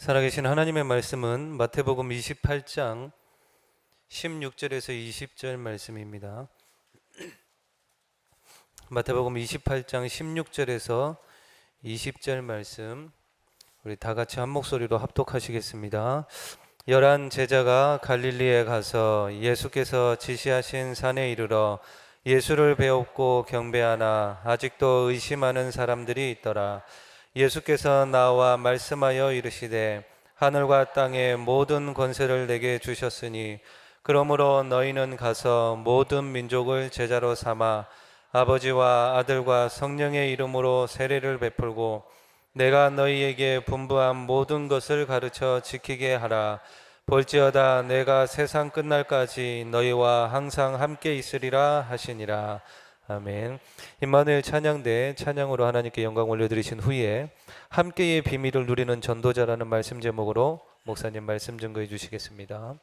살아계신 하나님의 말씀은 마태복음 28장 16절에서 20절 말씀입니다. 마태복음 28장 16절에서 20절 말씀, 우리 다 같이 한 목소리로 합독하시겠습니다. 열한 제자가 갈릴리에 가서 예수께서 지시하신 산에 이르러 예수를 배웠고 경배하나 아직도 의심하는 사람들이 있더라. 예수께서 나와 말씀하여 이르시되 하늘과 땅의 모든 권세를 내게 주셨으니 그러므로 너희는 가서 모든 민족을 제자로 삼아 아버지와 아들과 성령의 이름으로 세례를 베풀고 내가 너희에게 분부한 모든 것을 가르쳐 지키게 하라. 볼지어다 내가 세상 끝날까지 너희와 항상 함께 있으리라 하시니라. 아멘. 임마누엘 찬양대 찬양으로 하나님께 영광 올려드리신 후에 함께의 비밀을 누리는 전도자라는 말씀 제목으로 목사님 말씀 증거해 주시겠습니다.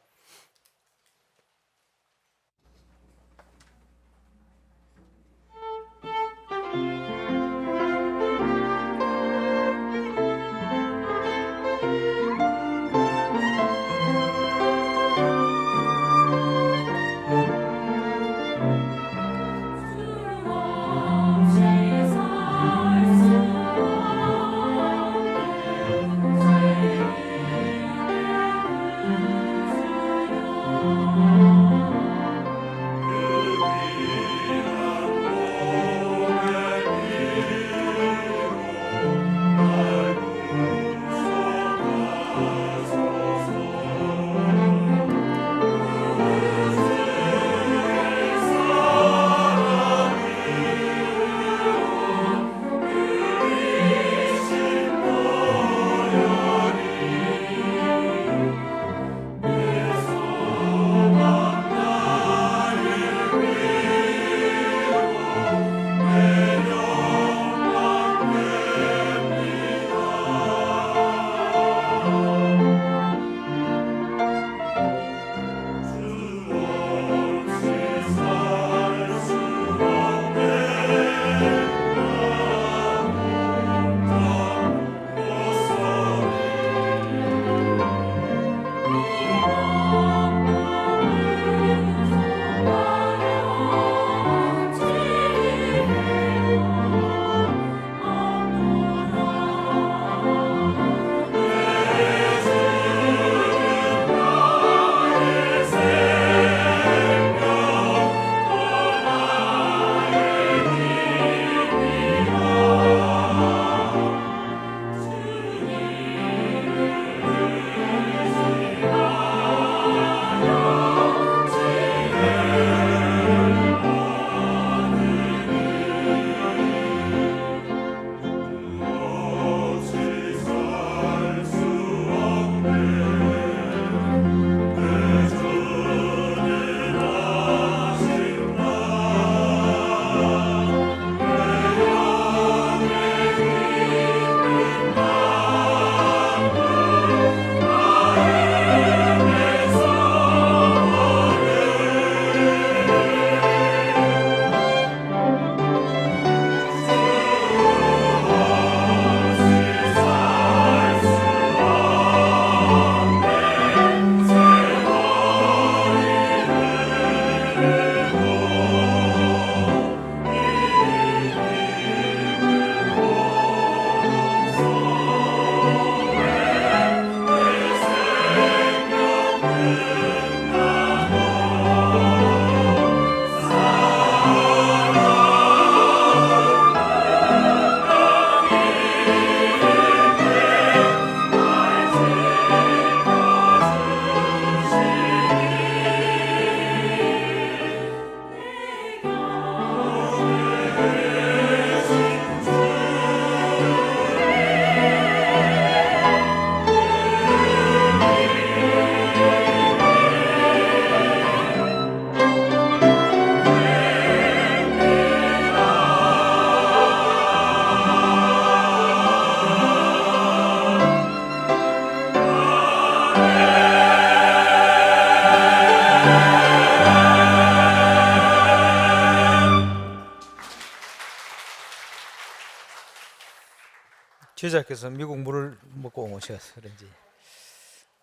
지자께서 미국 물을 먹고 오셔서 그런지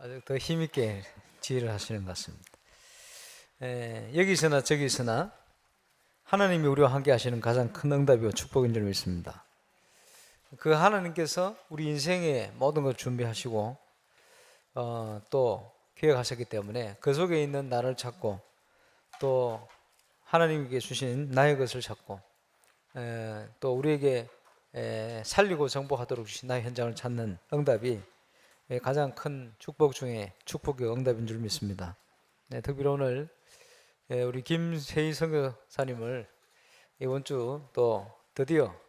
아주 더 힘있게 지혜를 하시는 것 같습니다. 여기서나 저기서나 하나님이 우리와 함께 하시는 가장 큰 응답이고 축복인 줄 믿습니다. 그 하나님께서 우리 인생의 모든 걸 준비하시고 또 계획하셨기 때문에 그 속에 있는 나를 찾고 또 하나님께 주신 나의 것을 찾고 또 우리에게 살리고 정복하도록 주신 나의 현장을 찾는 응답이 가장 큰 축복 중에 축복의 응답인 줄 믿습니다. 특별히 오늘 우리 김세희 선교사님을 이번 주 또 드디어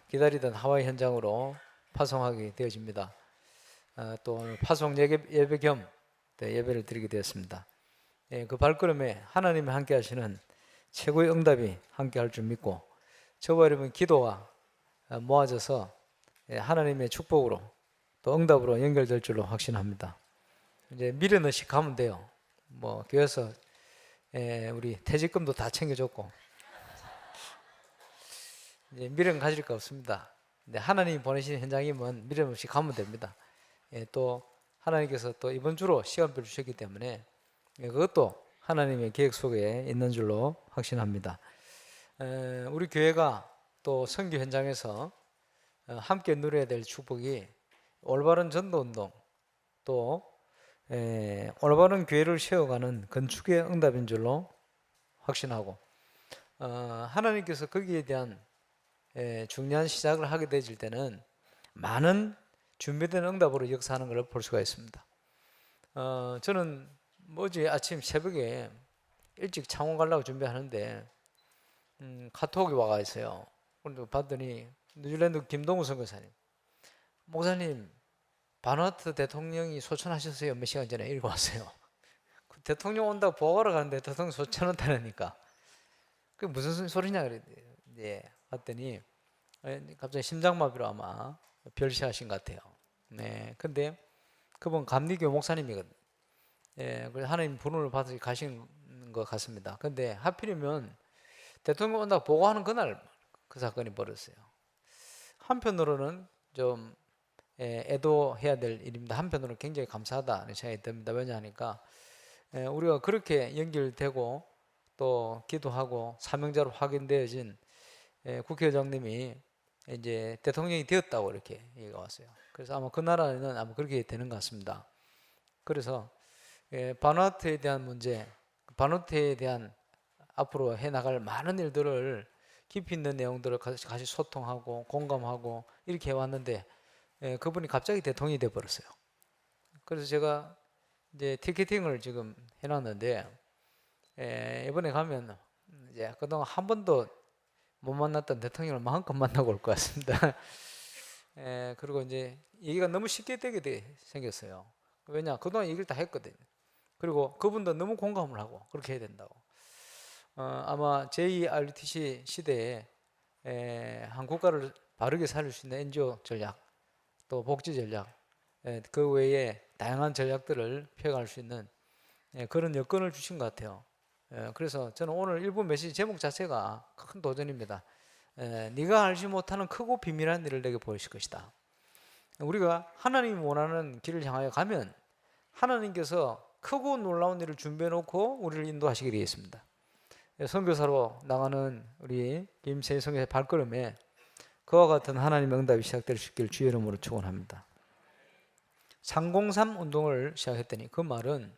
기다리던 하와이 현장으로 파송하게 되어집니다. 또 오늘 파송 예배 겸 예배를 드리게 되었습니다. 그 발걸음에 하나님이 함께 하시는 최고의 응답이 함께 할 줄 믿고 저와 여러분 기도가 모아져서 하나님의 축복으로 또 응답으로 연결될 줄로 확신합니다. 이제 미련없이 가면 돼요. 뭐 교회에서 우리 퇴직금도 다 챙겨줬고 이제 미련 가질 거 없습니다. 근데 하나님이 보내신 현장이면 미련 없이 가면 됩니다. 또 하나님께서 또 이번 주로 시간표를 주셨기 때문에 그것도 하나님의 계획 속에 있는 줄로 확신합니다. 우리 교회가 또 선교 현장에서 함께 누려야 될 축복이 올바른 전도운동 또 올바른 교회를 세워가는 건축의 응답인 줄로 확신하고 하나님께서 거기에 대한 중요한 시작을 하게 되질 때는 많은 준비된 응답으로 역사하는 것을 볼 수가 있습니다. 저는 어제 아침 새벽에 일찍 창원 가려고 준비하는데 카톡이 와가 있어요. 그런데 봤더니 뉴질랜드 김동우 선교사님, 목사님 바누아투 대통령이 소천하셨어요. 몇 시간 전에 이러고 왔어요. 그 대통령 온다고 보고하러 가는데 대통령 소천한다니까 그게 무슨 소리냐 그랬는데 봤더니 갑자기 심장마비로 아마 별세하신 것 같아요. 네, 근데 그분 감리교 목사님이거든요. 그래서 하나님 부름을 받으시 가신 것 같습니다. 근데 하필이면 대통령 온다고 보고하는 그날 그 사건이 벌어졌어요. 한편으로는 좀 애도해야 될 일입니다. 한편으로는 굉장히 감사하다는 생각이 듭니다. 왜냐하니까 우리가 그렇게 연결되고 또 기도하고 사명자로 확인되어진 국회의장님이 이제 대통령이 되었다고 이렇게 얘기가 왔어요. 그래서 아마 그 나라는 아마 그렇게 되는 것 같습니다. 그래서 바누아투에 대한 문제, 바누아투에 대한 앞으로 해나갈 많은 일들을 깊이 있는 내용들을 같이 소통하고 공감하고 이렇게 해왔는데 그분이 갑자기 대통령이 돼버렸어요. 그래서 제가 이제 티켓팅을 지금 해놨는데 이번에 가면 이제 그동안 한 번도 못 만났던 대통령을 마음껏 만나고 올 것 같습니다. 그리고 이제 얘기가 너무 쉽게 되게 생겼어요. 왜냐 그동안 얘기를 다 했거든요. 그리고 그분도 너무 공감을 하고 그렇게 해야 된다고. 아마 제2RTC 시대에 한 국가를 바르게 살릴 수 있는 NGO 전략 또 복지 전략 그 외에 다양한 전략들을 펴갈 수 있는 그런 여건을 주신 것 같아요. 그래서 저는 오늘 일부 메시지 제목 자체가 큰 도전입니다. 네가 알지 못하는 크고 비밀한 일을 내게 보이실 것이다. 우리가 하나님이 원하는 길을 향하여 가면 하나님께서 크고 놀라운 일을 준비해 놓고 우리를 인도하시게 되겠습니다. 선교사로 나가는 우리 김세희 선교사의 발걸음에 그와 같은 하나님의 응답이 시작될 수 있기를 주의 이름으로 축원합니다. 303 운동을 시작했더니 그 말은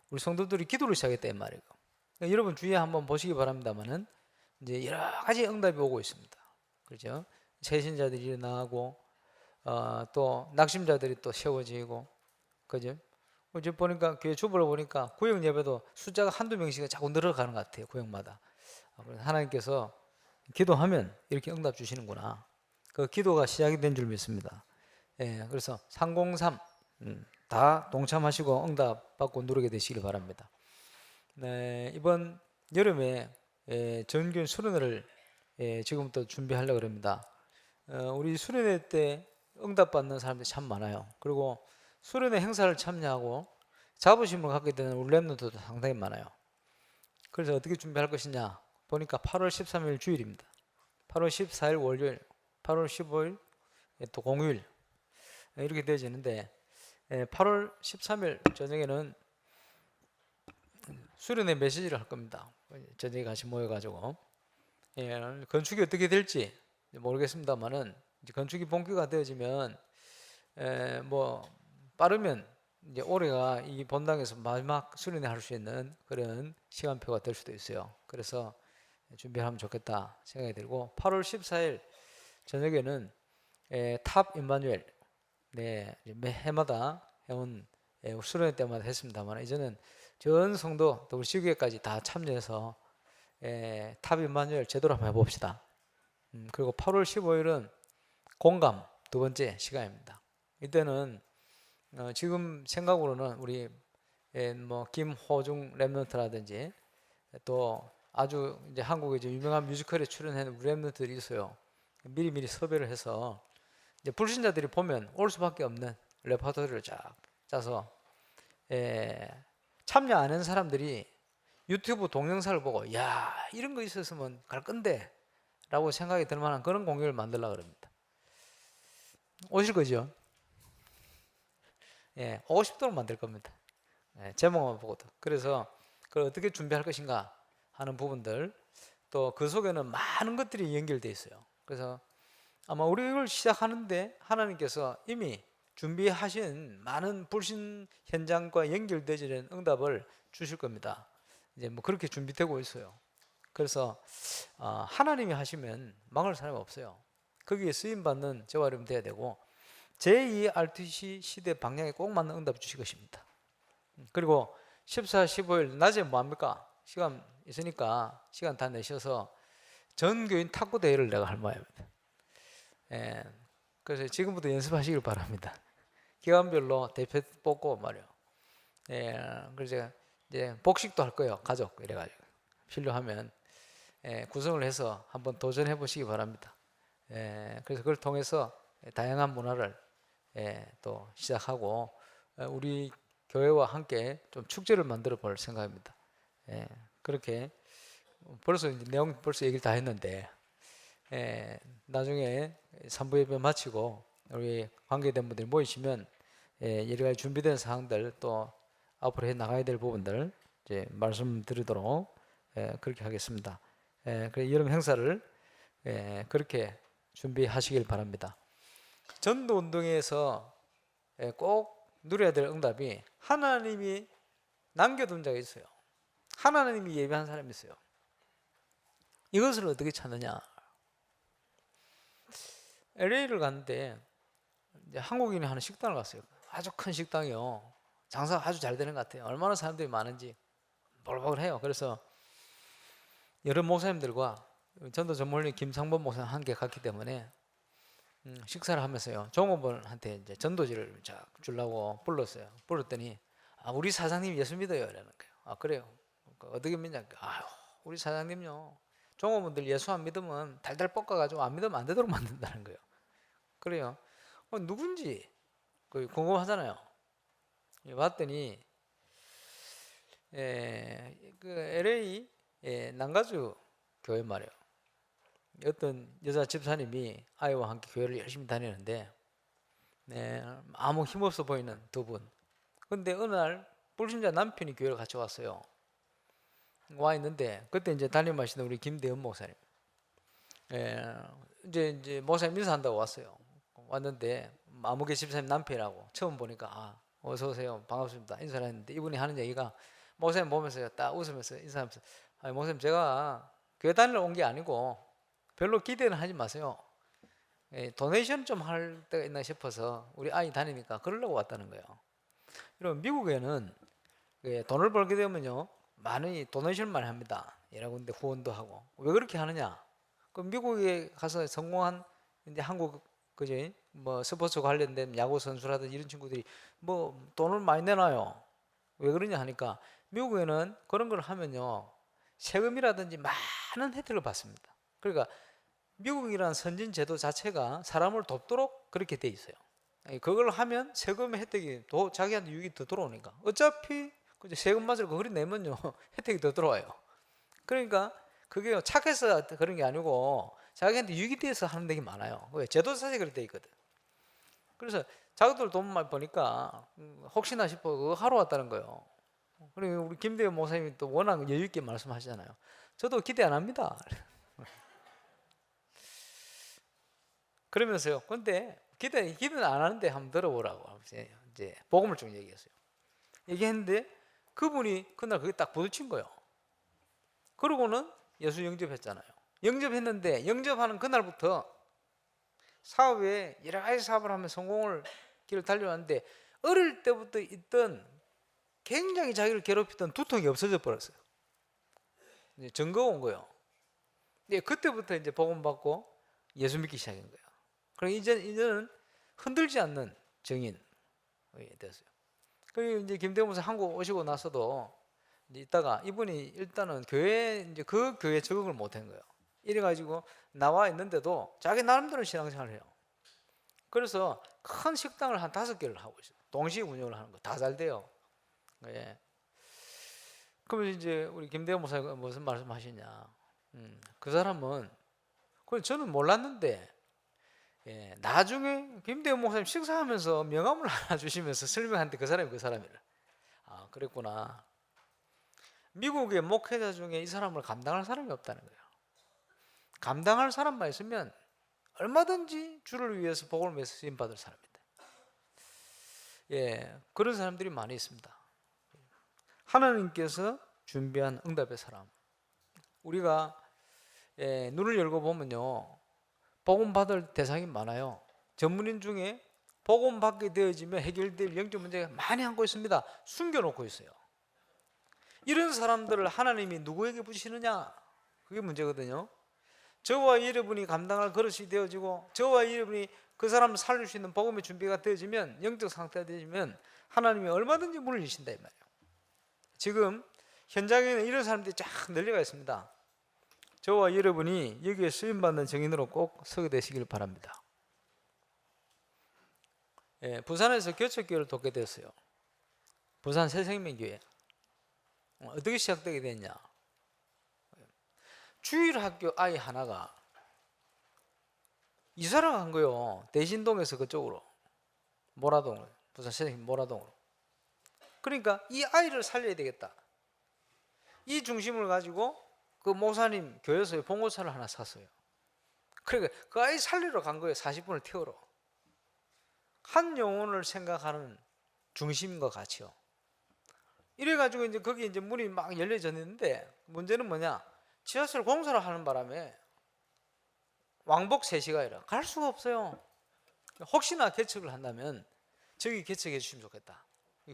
우리 성도들이 기도를 시작했다 이 말이에요. 그러니까 여러분 주위에 한번 보시기 바랍니다만은 이제 여러 가지 응답이 오고 있습니다. 그렇죠? 새신자들이 일어나고 또 낙심자들이 또 세워지고 그죠? 어제 보니까 교회 주보를 보니까 구역 예배도 숫자가 한두 명씩 자꾸 늘어가는 것 같아요. 구역마다. 하나님께서 기도하면 이렇게 응답 주시는구나. 그 기도가 시작이 된 줄 믿습니다. 그래서 303 다 동참하시고 응답 받고 누르게 되시길 바랍니다. 이번 여름에 전교인 수련회를 지금부터 준비하려고 합니다. 우리 수련회 때 응답 받는 사람들이 참 많아요. 그리고 수련회 행사를 참여하고 자부심을 갖게 되는 우리 랩런트도 상당히 많아요. 그래서 어떻게 준비할 것이냐 보니까 8월 13일 주일입니다. 8월 14일 월요일, 8월 15일 또 공휴일 이렇게 되어지는데 8월 13일 저녁에는 수련회 메시지를 할 겁니다. 저녁에 같이 모여가지고 건축이 어떻게 될지 모르겠습니다만은 이제 건축이 본격화 되어지면 뭐 빠르면 이제 올해가 이 본당에서 마지막 수련회 할 수 있는 그런 시간표가 될 수도 있어요. 그래서 준비하면 좋겠다 생각이 들고 8월 14일 저녁에는 탑 임마누엘 매 해마다 해온 수련회 때마다 했습니다만 이제는 전 성도 또 우리 지교회까지 다 참여해서 탑 임마누엘 제대로 한번 해봅시다. 그리고 8월 15일은 공감 두 번째 시간입니다. 이때는 지금 생각으로는 우리 뭐 김호중 랩런트라든지 또 아주 이제 한국의 이제 유명한 뮤지컬에 출연한 랩런트들이 있어요. 미리미리 섭외를 해서 이제 불신자들이 보면 올 수밖에 없는 레퍼토리를 쫙 짜서 참여 안 한 사람들이 유튜브 동영상을 보고 야 이런 거 있었으면 갈 건데 라고 생각이 들 만한 그런 공연을 만들려고 합니다. 오실 거죠? 오고 싶도록 만들 겁니다. 제목만 보고도. 그래서 그걸 어떻게 준비할 것인가 하는 부분들 또 그 속에는 많은 것들이 연결되어 있어요. 그래서 아마 우리 이걸 시작하는데 하나님께서 이미 준비하신 많은 불신 현장과 연결되지는 응답을 주실 겁니다. 이제 뭐 그렇게 준비되고 있어요. 그래서 하나님이 하시면 망할 사람이 없어요. 거기에 쓰임 받는 저와 여러분 돼야 되고 제2 RTC 시대 방향에 꼭 맞는 응답 주실 것입니다. 그리고 14, 15일 낮에 뭐 합니까? 시간 있으니까 시간 다 내셔서 전교인 탁구 대회를 내가 할 모양입니다. 그래서 지금부터 연습하시길 바랍니다. 기간별로 대표 뽑고 말이요. 그래서 이제 복식도 할 거예요. 가족 이래가지고 필요하면 구성을 해서 한번 도전해 보시기 바랍니다. 그래서 그걸 통해서 다양한 문화를 또 시작하고 우리 교회와 함께 좀 축제를 만들어 볼 생각입니다. 그렇게 벌써 이제 내용 벌써 얘기를 다 했는데 나중에 3부 예배 마치고 우리 관계된 분들이 모이시면 여러 가지 준비된 사항들 또 앞으로 해 나가야 될 부분들 이제 말씀드리도록 그렇게 하겠습니다. 그래서 여름 행사를 그렇게 준비하시길 바랍니다. 전도 운동에서 꼭 누려야 될 응답이 하나님이 남겨둔 자가 있어요. 하나님이 예비한 사람이 있어요. 이것을 어떻게 찾느냐? LA를 갔는데 이제 한국인이 하는 식당을 갔어요. 아주 큰 식당이요. 장사가 아주 잘 되는 것 같아요. 얼마나 사람들이 많은지 볼볼해요. 그래서 여러 목사님들과 전도 전문의 김상범 목사님 함께 갔기 때문에 식사를 하면서요. 종업원한테 이제 전도지를 쫙 주려고 불렀어요. 불렀더니 우리 사장님 예수 믿어요. 이러는 거예요. 그래요. 어떻게 믿냐? 우리 사장님요. 종업원들 예수 안 믿으면 달달 볶아가지고 안 믿으면 안 되도록 만든다는 거예요. 그래요. 누군지 궁금하잖아요. 봤더니 그 LA 난가주 교회 말이에요. 어떤 여자 집사님이 아이와 함께 교회를 열심히 다니는데 아무 힘없어 보이는 두 분. 근데 어느 날 불신자 남편이 교회를 같이 왔어요. 와 있는데 그때 이제 담임하시는 우리 김대현 목사님. 이제 목사님 인사한다고 왔어요. 왔는데 아무개 집사님 남편이라고 처음 보니까 어서 오세요 반갑습니다 인사를 했는데 이분이 하는 얘기가 목사님 보면서 딱 웃으면서 인사하면서 목사님 제가 교회 다니러 온 게 아니고 별로 기대는 하지 마세요. 도네이션 좀 할 때가 있나 싶어서 우리 아이 다니니까 그러려고 왔다는 거예요. 여러분 미국에는 돈을 벌게 되면요 많이 도네이션 많이 합니다. 여러 군데 후원도 하고. 왜 그렇게 하느냐? 그 미국에 가서 성공한 이제 한국 그지 뭐 스포츠 관련된 야구 선수라든지 이런 친구들이 뭐 돈을 많이 내놔요. 왜 그러냐 하니까 미국에는 그런 걸 하면요 세금이라든지 많은 혜택을 받습니다. 그러니까 미국이라는 선진 제도 자체가 사람을 돕도록 그렇게 돼 있어요. 그걸 하면 세금 혜택이 자기한테 유익이 더 들어오니까 어차피 세금 맛을 그리 내면요 혜택이 더 들어와요. 그러니까 그게 착해서 그런 게 아니고 자기한테 유익이 돼서 하는 데가 많아요. 왜? 제도 자체가 그렇게 돼 있거든. 그래서 자기들 돈 많이 버니까 혹시나 싶어 그거 하러 왔다는 거예요. 그리고 우리 김대현 목사님이 또 워낙 여유 있게 말씀하시잖아요. 저도 기대 안 합니다. 그러면서요. 근데 기대는 안 하는데 한번 들어보라고 이제 복음을 좀 얘기했어요. 얘기했는데 그분이 그날 그게 딱 부딪힌 거예요. 그러고는 예수 영접했잖아요. 영접했는데 영접하는 그날부터 사업에 여러 가지 사업을 하면 성공을 길을 달려왔는데 어릴 때부터 있던 굉장히 자기를 괴롭히던 두통이 없어져 버렸어요. 이제 증거가 온 거예요. 이제 그때부터 이제 복음 받고 예수 믿기 시작한 거예요. 그럼 이제는 흔들지 않는 증인이 됐어요. 그리고 이제 김대호 목사 한국 오시고 나서도 이제 있다가 이분이 일단은 이제 그 교회에 적응을 못한 거예요. 이래가지고 나와 있는데도 자기 나름대로 신앙생활을 해요. 그래서 큰 식당을 한 5개를 하고 있어요. 동시에 운영을 하는 거 다 잘 돼요. 예. 그러면 이제 우리 김대호 목사가 무슨 말씀하시냐? 그 사람은 저는 몰랐는데 나중에 김대호 목사님 식사하면서 명함을 하나 주시면서 설명하는데 그 사람이 그 사람이라. 아, 그랬구나. 미국의 목회자 중에 이 사람을 감당할 사람이 없다는 거예요. 감당할 사람만 있으면 얼마든지 주를 위해서 복음을 위해서 쓰임 받을 사람입니다. 그런 사람들이 많이 있습니다. 하나님께서 준비한 응답의 사람. 우리가 눈을 열고 보면요, 복음 받을 대상이 많아요. 전문인 중에 복음 받게 되어지면 해결될 영적 문제가 많이 안고 있습니다. 숨겨놓고 있어요. 이런 사람들을 하나님이 누구에게 부시느냐? 그게 문제거든요. 저와 여러분이 감당할 그릇이 되어지고 저와 여러분이 그 사람을 살릴 수 있는 복음의 준비가 되어지면, 영적 상태가 되어지면 하나님이 얼마든지 문을 여신다 이 말이에요. 지금 현장에는 이런 사람들이 쫙 널려가 있습니다. 저와 여러분이 여기에 쓰임받는 증인으로 꼭 서게 되시길 바랍니다. 부산에서 교척교회를 돕게 됐어요. 부산 새생명교회. 어떻게 시작되게 됐냐? 주일학교 아이 하나가 이사를 간 거예요. 대신동에서 그쪽으로, 모라동으로, 부산 새생명 모라동으로. 그러니까 이 아이를 살려야 되겠다. 이 중심을 가지고 그 목사님 교회에서 봉고차를 하나 샀어요. 그러니까 그 아이 살리러 간 거예요. 40분을 태우러. 한 영혼을 생각하는 중심과 같이요. 이래가지고 이제 거기 이제 문이 막 열려졌는데, 문제는 뭐냐? 지하철 공사를 하는 바람에 왕복 3시간이라 갈 수가 없어요. 혹시나 개척을 한다면 저기 개척해 주시면 좋겠다.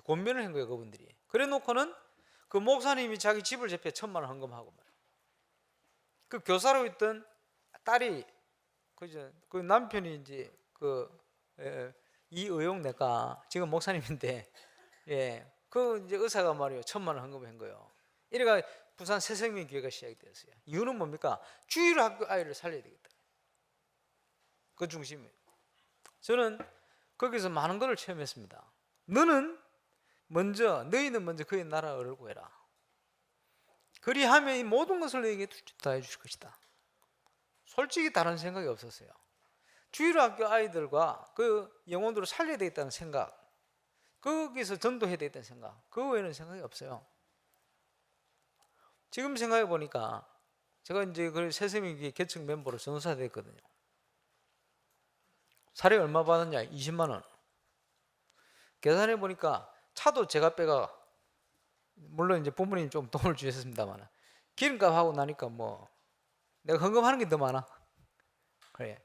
권면을 한 거예요, 그분들이. 그래 놓고는 그 목사님이 자기 집을 접해 1,000만 원 헌금하고 말이에요. 그 교사로 있던 딸이, 그 남편이 이제 이의용 내가 지금 목사님인데, 그 이제 의사가 말이에요, 1,000만 원 헌금한 거예요. 이래가 부산 새생명교회가 시작이 되었어요. 이유는 뭡니까? 주일학교 아이를 살려야 되겠다. 그 중심이에요. 저는 거기서 많은 것을 체험했습니다. 너희는 먼저 그의 나라를 구해라. 그리하면 이 모든 것을 너에게 다 해주실 것이다. 솔직히 다른 생각이 없었어요. 주일학교 아이들과 그 영혼들을 살려야 되겠다는 생각, 거기서 전도해야 되겠다는 생각, 그 외에는 생각이 없어요. 지금 생각해 보니까 제가 이제 그 새생명교회 개척 멤버로 전도사 됐거든요. 사례 얼마 받았냐? 20만 원. 계산해 보니까 차도 제가 빼가, 물론 이제 부모님 좀 돈을 주셨습니다만, 기름값 하고 나니까 뭐 내가 헌금하는 게 더 많아. 그래.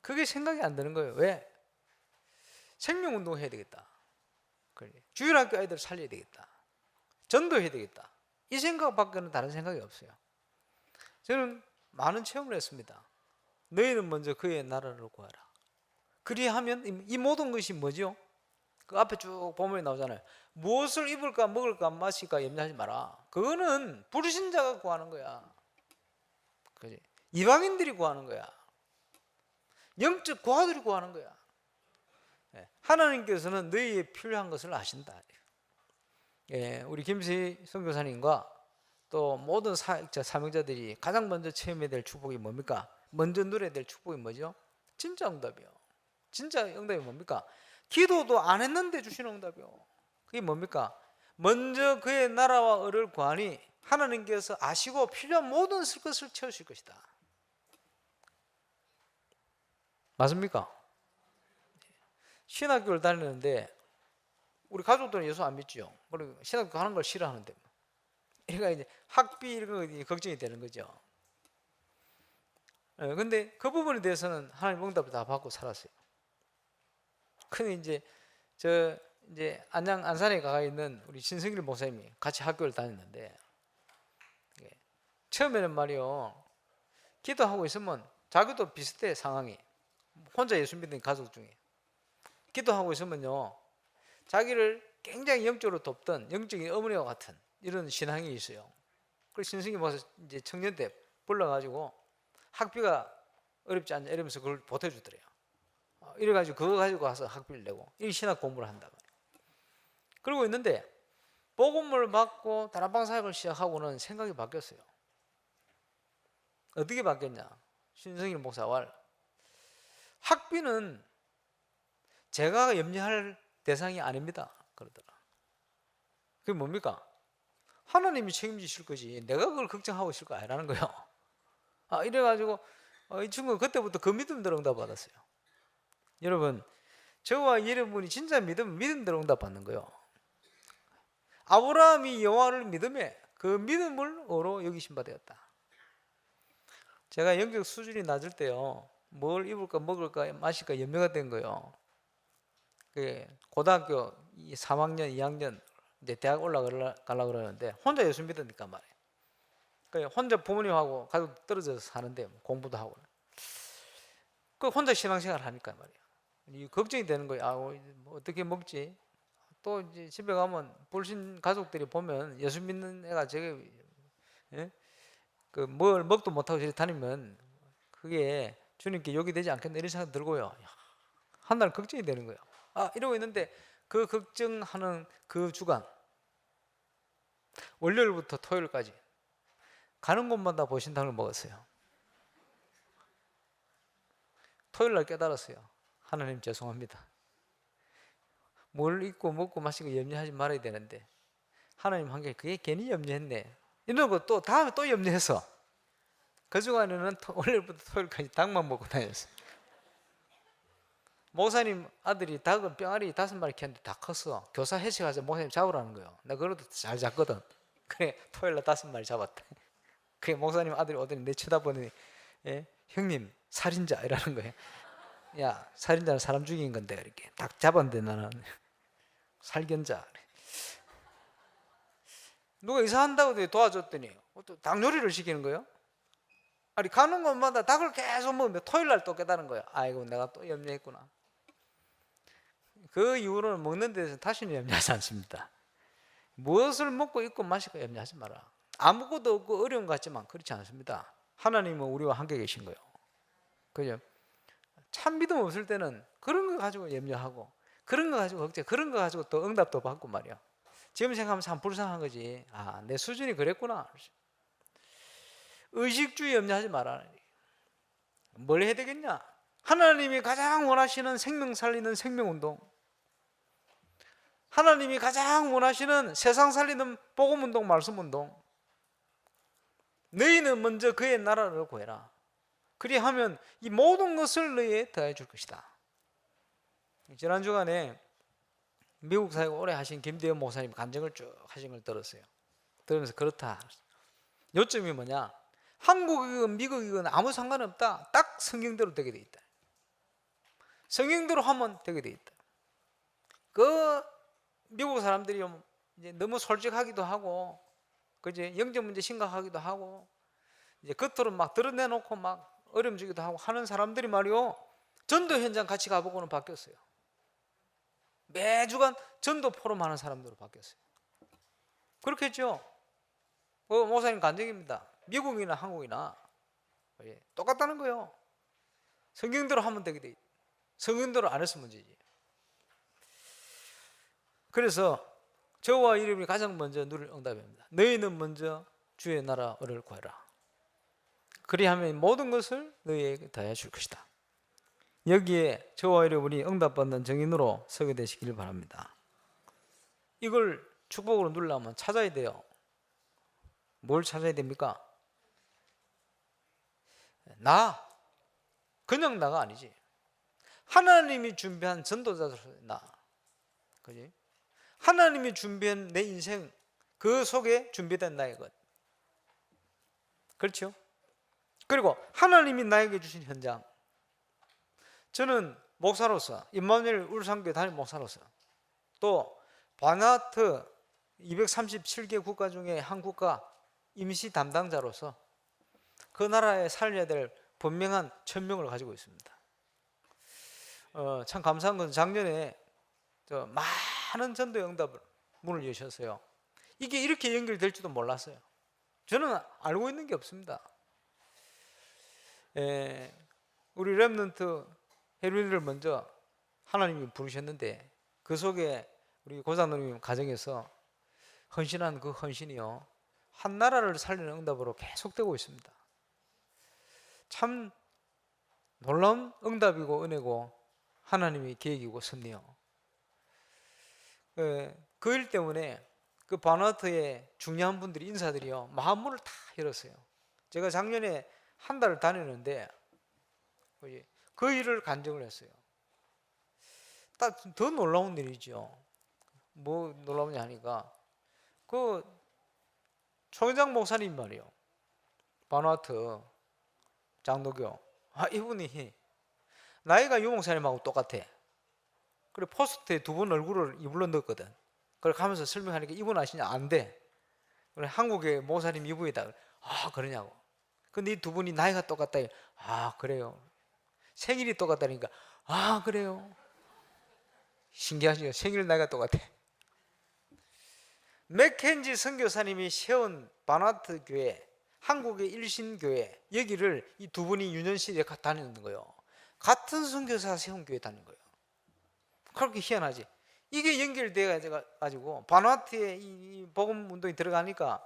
그게 생각이 안 드는 거예요. 왜? 생명운동 해야 되겠다. 그래. 주일학교 아이들 살려야 되겠다. 전도해야 되겠다. 이 생각밖에는 다른 생각이 없어요. 저는 많은 체험을 했습니다. 너희는 먼저 그의 나라를 구하라. 그리하면 이 모든 것이 뭐죠? 그 앞에 쭉 보면 나오잖아요. 무엇을 입을까 먹을까 마실까 염려하지 마라. 그거는 불신자가 구하는 거야. 그지? 이방인들이 구하는 거야. 영적 고아들이 구하는 거야. 하나님께서는 너희의 필요한 것을 아신다. 우리 김수희 선교사님과 또 모든 사역자, 사명자들이 가장 먼저 체험해야 될 축복이 뭡니까? 먼저 누려야 될 축복이 뭐죠? 진짜 응답이요. 진짜 응답이 뭡니까? 기도도 안 했는데 주시는 응답이요. 그게 뭡니까? 먼저 그의 나라와 을을 구하니 하나님께서 아시고 필요한 모든 것을 채우실 것이다. 맞습니까? 신학교를 다니는데 우리 가족들은 예수 안 믿지요. 그리고 신학교 가는 걸 싫어하는데, 그러니까 이제 학비 이런 거 걱정이 되는 거죠. 근데 그 부분에 대해서는 하나님 응답을 다 받고 살았어요. 근데 이제 안산에 가 있는 우리 신승길 목사님이 같이 학교를 다녔는데, 처음에는 말이요, 기도하고 있으면 자기도 비슷해 상황이. 혼자 예수 믿는 가족 중에 기도하고 있으면요, 자기를 굉장히 영적으로 돕던 영적인 어머니와 같은 이런 신앙이 있어요. 그래서 신승기 목사 이제 청년 때 불러가지고 학비가 어렵지 않냐 이러면서 그걸 보태주더래요. 이래가지고 그거 가지고 가서 학비를 내고 이 신학 공부를 한다. 그러고 있는데 복음을 받고 다락방 사역을 시작하고는 생각이 바뀌었어요. 어떻게 바뀌었냐? 신승기 목사와 학비는 제가 염려할 대상이 아닙니다. 그러더라. 그게 뭡니까? 하나님이 책임지실 거지. 내가 그걸 걱정하고 있을 거 아니라는 거예요. 이래가지고 이 친구가 그때부터 그 믿음대로 응답 받았어요. 여러분, 저와 여러분이 진짜 믿음대로 응답 받는 거예요. 아브라함이 여호와를 믿음에 그 믿음을 어로 여기신 바 되었다. 제가 영적 수준이 낮을 때요, 뭘 입을까 먹을까 마실까 염려가 된 거예요. 고등학교 3학년 2학년 이제 대학 올라가려고 그러는데 혼자 예수 믿으니까 말이에요. 혼자 부모님하고 가족 떨어져서 사는데 공부도 하고 그 혼자 신앙생활 하니까 말이에요. 걱정이 되는 거예요. 뭐 어떻게 먹지? 또 이제 집에 가면 불신 가족들이 보면 예수 믿는 애가 저게 뭘 먹도 못하고 저리 다니면 그게 주님께 욕이 되지 않겠나 이런 생각 들고요. 한 날 걱정이 되는 거예요. 이러고 있는데 그 걱정하는 그 주간 월요일부터 토요일까지 가는 곳마다 보신탕을 먹었어요. 토요일날 깨달았어요. 하나님 죄송합니다. 뭘 입고 먹고 마시고 염려하지 말아야 되는데 하나님 한 게 그게 괜히 염려했네. 이런 거 또 다음에 또 염려해서 그 주간에는 월요일부터 토요일까지 닭만 먹고 다녔어요. 목사님 아들이 닭은 병아리 5마리 키웠는데 다 컸어. 교사 회식 가서 목사님 잡으라는 거예요. 나 그래도 잘 잡거든. 그래 토요일날 5마리 잡았다. 그래 목사님 아들이 오더니 내 쳐다보더니 형님 살인자 이라는 거예요. 야, 살인자는 사람 죽인 건데 이렇게 닭 잡았는데 나는 살견자. 누가 이사한다고 도와줬더니 또 닭 요리를 시키는 거예요. 아니 가는 곳마다 닭을 계속 먹으면 토요일날 또 깨달은 거예요. 아이고 내가 또 염려했구나. 그 이후로는 먹는 데서 다시는 염려하지 않습니다. 무엇을 먹고 입고 마시고 염려하지 마라. 아무것도 없고 어려운 것 같지만 그렇지 않습니다. 하나님은 우리와 함께 계신 거예요. 그죠? 참 믿음 없을 때는 그런 거 가지고 염려하고 그런 거 가지고 걱정, 그런 거 가지고 또 응답도 받고 말이야. 지금 생각하면 참 불쌍한 거지. 내 수준이 그랬구나. 의식주의 염려하지 마라. 뭘 해야 되겠냐? 하나님이 가장 원하시는 생명 살리는 생명운동, 하나님이 가장 원하시는 세상 살리는 복음운동, 말씀운동. 너희는 먼저 그의 나라를 구해라. 그리하면 이 모든 것을 너희에 더해 줄 것이다. 지난 주간에 미국 사역 오래 하신 김대현 목사님 간증을 쭉 하신 걸 들었어요. 들으면서 그렇다. 요점이 뭐냐? 한국이건 미국이건 아무 상관없다. 딱 성경대로 되게 돼 있다. 성경대로 하면 되게 돼 있다. 그 미국 사람들이 이제 너무 솔직하기도 하고, 그지? 영적 문제 심각하기도 하고, 이제 겉으로 막 드러내놓고 막 어려움 주기도 하고 하는 사람들이 말이요, 전도 현장 같이 가보고는 바뀌었어요. 매주간 전도 포럼 하는 사람들로 바뀌었어요. 그렇겠죠? 목사님 간증입니다. 미국이나 한국이나 똑같다는 거예요. 성경대로 하면 되게 돼. 성경대로 안 했으면 문제지. 그래서 저와 이름이 가장 먼저 누릴 응답입니다. 너희는 먼저 주의 나라를 구하라. 그리하면 모든 것을 너희에게 더해 줄 것이다. 여기에 저와 여러분이 응답받는 증인으로 서게 되시길 바랍니다. 이걸 축복으로 누리려면 찾아야 돼요. 뭘 찾아야 됩니까? 나, 그냥 나가 아니지. 하나님이 준비한 전도자로서의 나, 그지? 하나님이 준비한 내 인생, 그 속에 준비된 나의 것, 그렇죠? 그리고 하나님이 나에게 주신 현장. 저는 목사로서, 임마누엘 울산교회 담임 목사로서, 또 바누아투 237개 국가 중에 한 국가 임시 담당자로서 그 나라에 살려야 될 분명한 천명을 가지고 있습니다. 참 감사한 건 작년에 많은 전도의 응답을 문을 여셨어요. 이게 이렇게 연결될 줄도 몰랐어요. 저는 알고 있는 게 없습니다. 우리 렘넌트 헤로인을 먼저 하나님이 부르셨는데 그 속에 우리 고장로님 가정에서 헌신한 그 헌신이요, 한 나라를 살리는 응답으로 계속되고 있습니다. 참 놀라운 응답이고 은혜고 하나님의 계획이고 섭리요. 그 일 때문에 그 바누아투의 중요한 분들이, 인사들이요, 마음문을 다 열었어요. 제가 작년에 한 달을 다녔는데 그 일을 간증을 했어요. 딱 더 놀라운 일이죠. 뭐 놀라우냐 하니까 그 총회장 목사님 말이요, 바누아투 장로교, 이분이 나이가 유 목사님하고 똑같아. 그래 포스트에 두 분 얼굴을 이불로 넣었거든. 그래 가면서 설명하니까 이분 아시냐? 안 돼. 그래 한국의 목사님 이분이다. 그러냐고. 근데 이 두 분이 나이가 똑같다. 그래요. 생일이 똑같다니까. 그래요. 신기하죠? 생일 나이가 똑같아. 맥켄지 선교사님이 세운 바누아투 교회, 한국의 일신교회, 여기를 이 두 분이 유년시대에 다니는 거예요. 같은 선교사 세운 교회 다니는 거예요. 그렇게 희한하지. 이게 연결돼 가지고 바누아투에 이 복음 운동이 들어가니까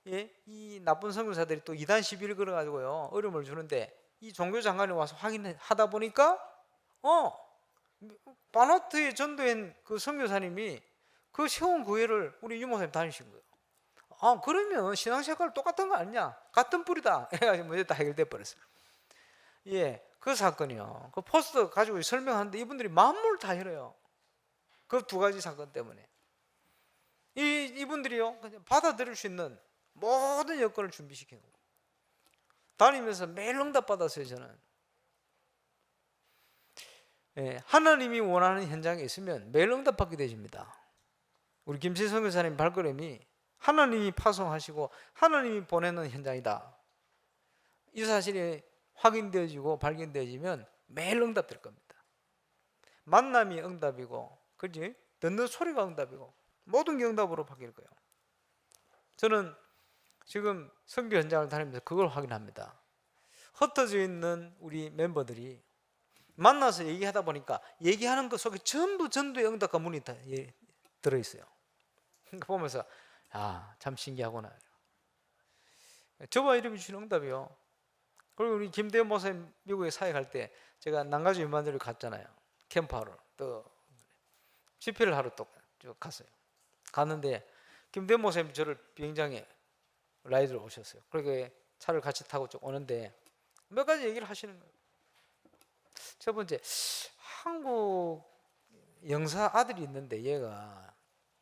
이 나쁜 선교사들이 또 이단 시비를 걸어 가지고요, 어려움을 주는데 이 종교 장관이 와서 확인하다 보니까 바누아투에 전도한 그 선교사님이 그 세운 교회를 우리 유목사님 다니신 거예요. 그러면 신앙생활 똑같은 거 아니냐? 같은 뿌리다. 해가지고 문제 다 해결돼 버렸어요. 그 사건이요. 그 포스터 가지고 설명하는데 이분들이 마음을 다 열어요. 그 두 가지 사건 때문에. 이분들이요, 그냥 받아들일 수 있는 모든 여건을 준비시키는 거예요. 다니면서 매일 응답 받았어요, 저는. 하나님이 원하는 현장에 있으면 매일 응답 받게 되십니다. 우리 김세성 교사님 발걸음이 하나님이 파송하시고 하나님이 보내는 현장이다. 이 사실이 확인되어지고 발견되어지면 매일 응답될 겁니다. 만남이 응답이고, 그렇지? 듣는 소리가 응답이고, 모든 게 응답으로 바뀔 거예요. 저는 지금 선교 현장을 다니면서 그걸 확인합니다. 흩어져 있는 우리 멤버들이 만나서 얘기하다 보니까 얘기하는 것 속에 전부 전도의 응답과 문이 다 들어있어요. 보면서 참 신기하구나. 저와 이름이 주신 응답이요. 그리고 우리 김대현 목사님 미국에 사역할 때 제가 난가주 임마누엘을 갔잖아요. 캠프하러 또 집회를 하러 또 갔어요. 갔는데 김대현 목사님 저를 비행장에 라이드로 오셨어요. 그렇게 차를 같이 타고 쭉 오는데 몇 가지 얘기를 하시는 거예요. 첫 번째, 한국 영사 아들이 있는데 얘가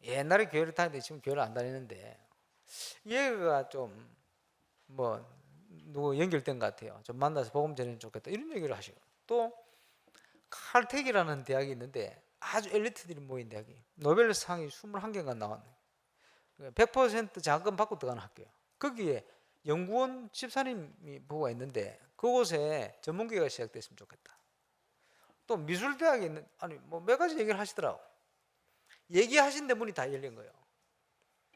옛날에 교회를 다니는데 지금 교회를 안 다니는데 얘가 좀 누구 연결된 것 같아요. 좀 만나서 복음 전하면 좋겠다, 이런 얘기를 하시고, 또 칼텍이라는 대학이 있는데 아주 엘리트들이 모인 대학이 노벨상이 21개가 나왔네. 100% 장학금 받고 들어가는 학교예요. 거기에 연구원 집사님이 보고 있는데 그곳에 전문교회가 시작됐으면 좋겠다. 또 미술대학에 있는, 몇 가지 얘기를 하시더라고. 얘기하신 데 문이 다 열린 거예요.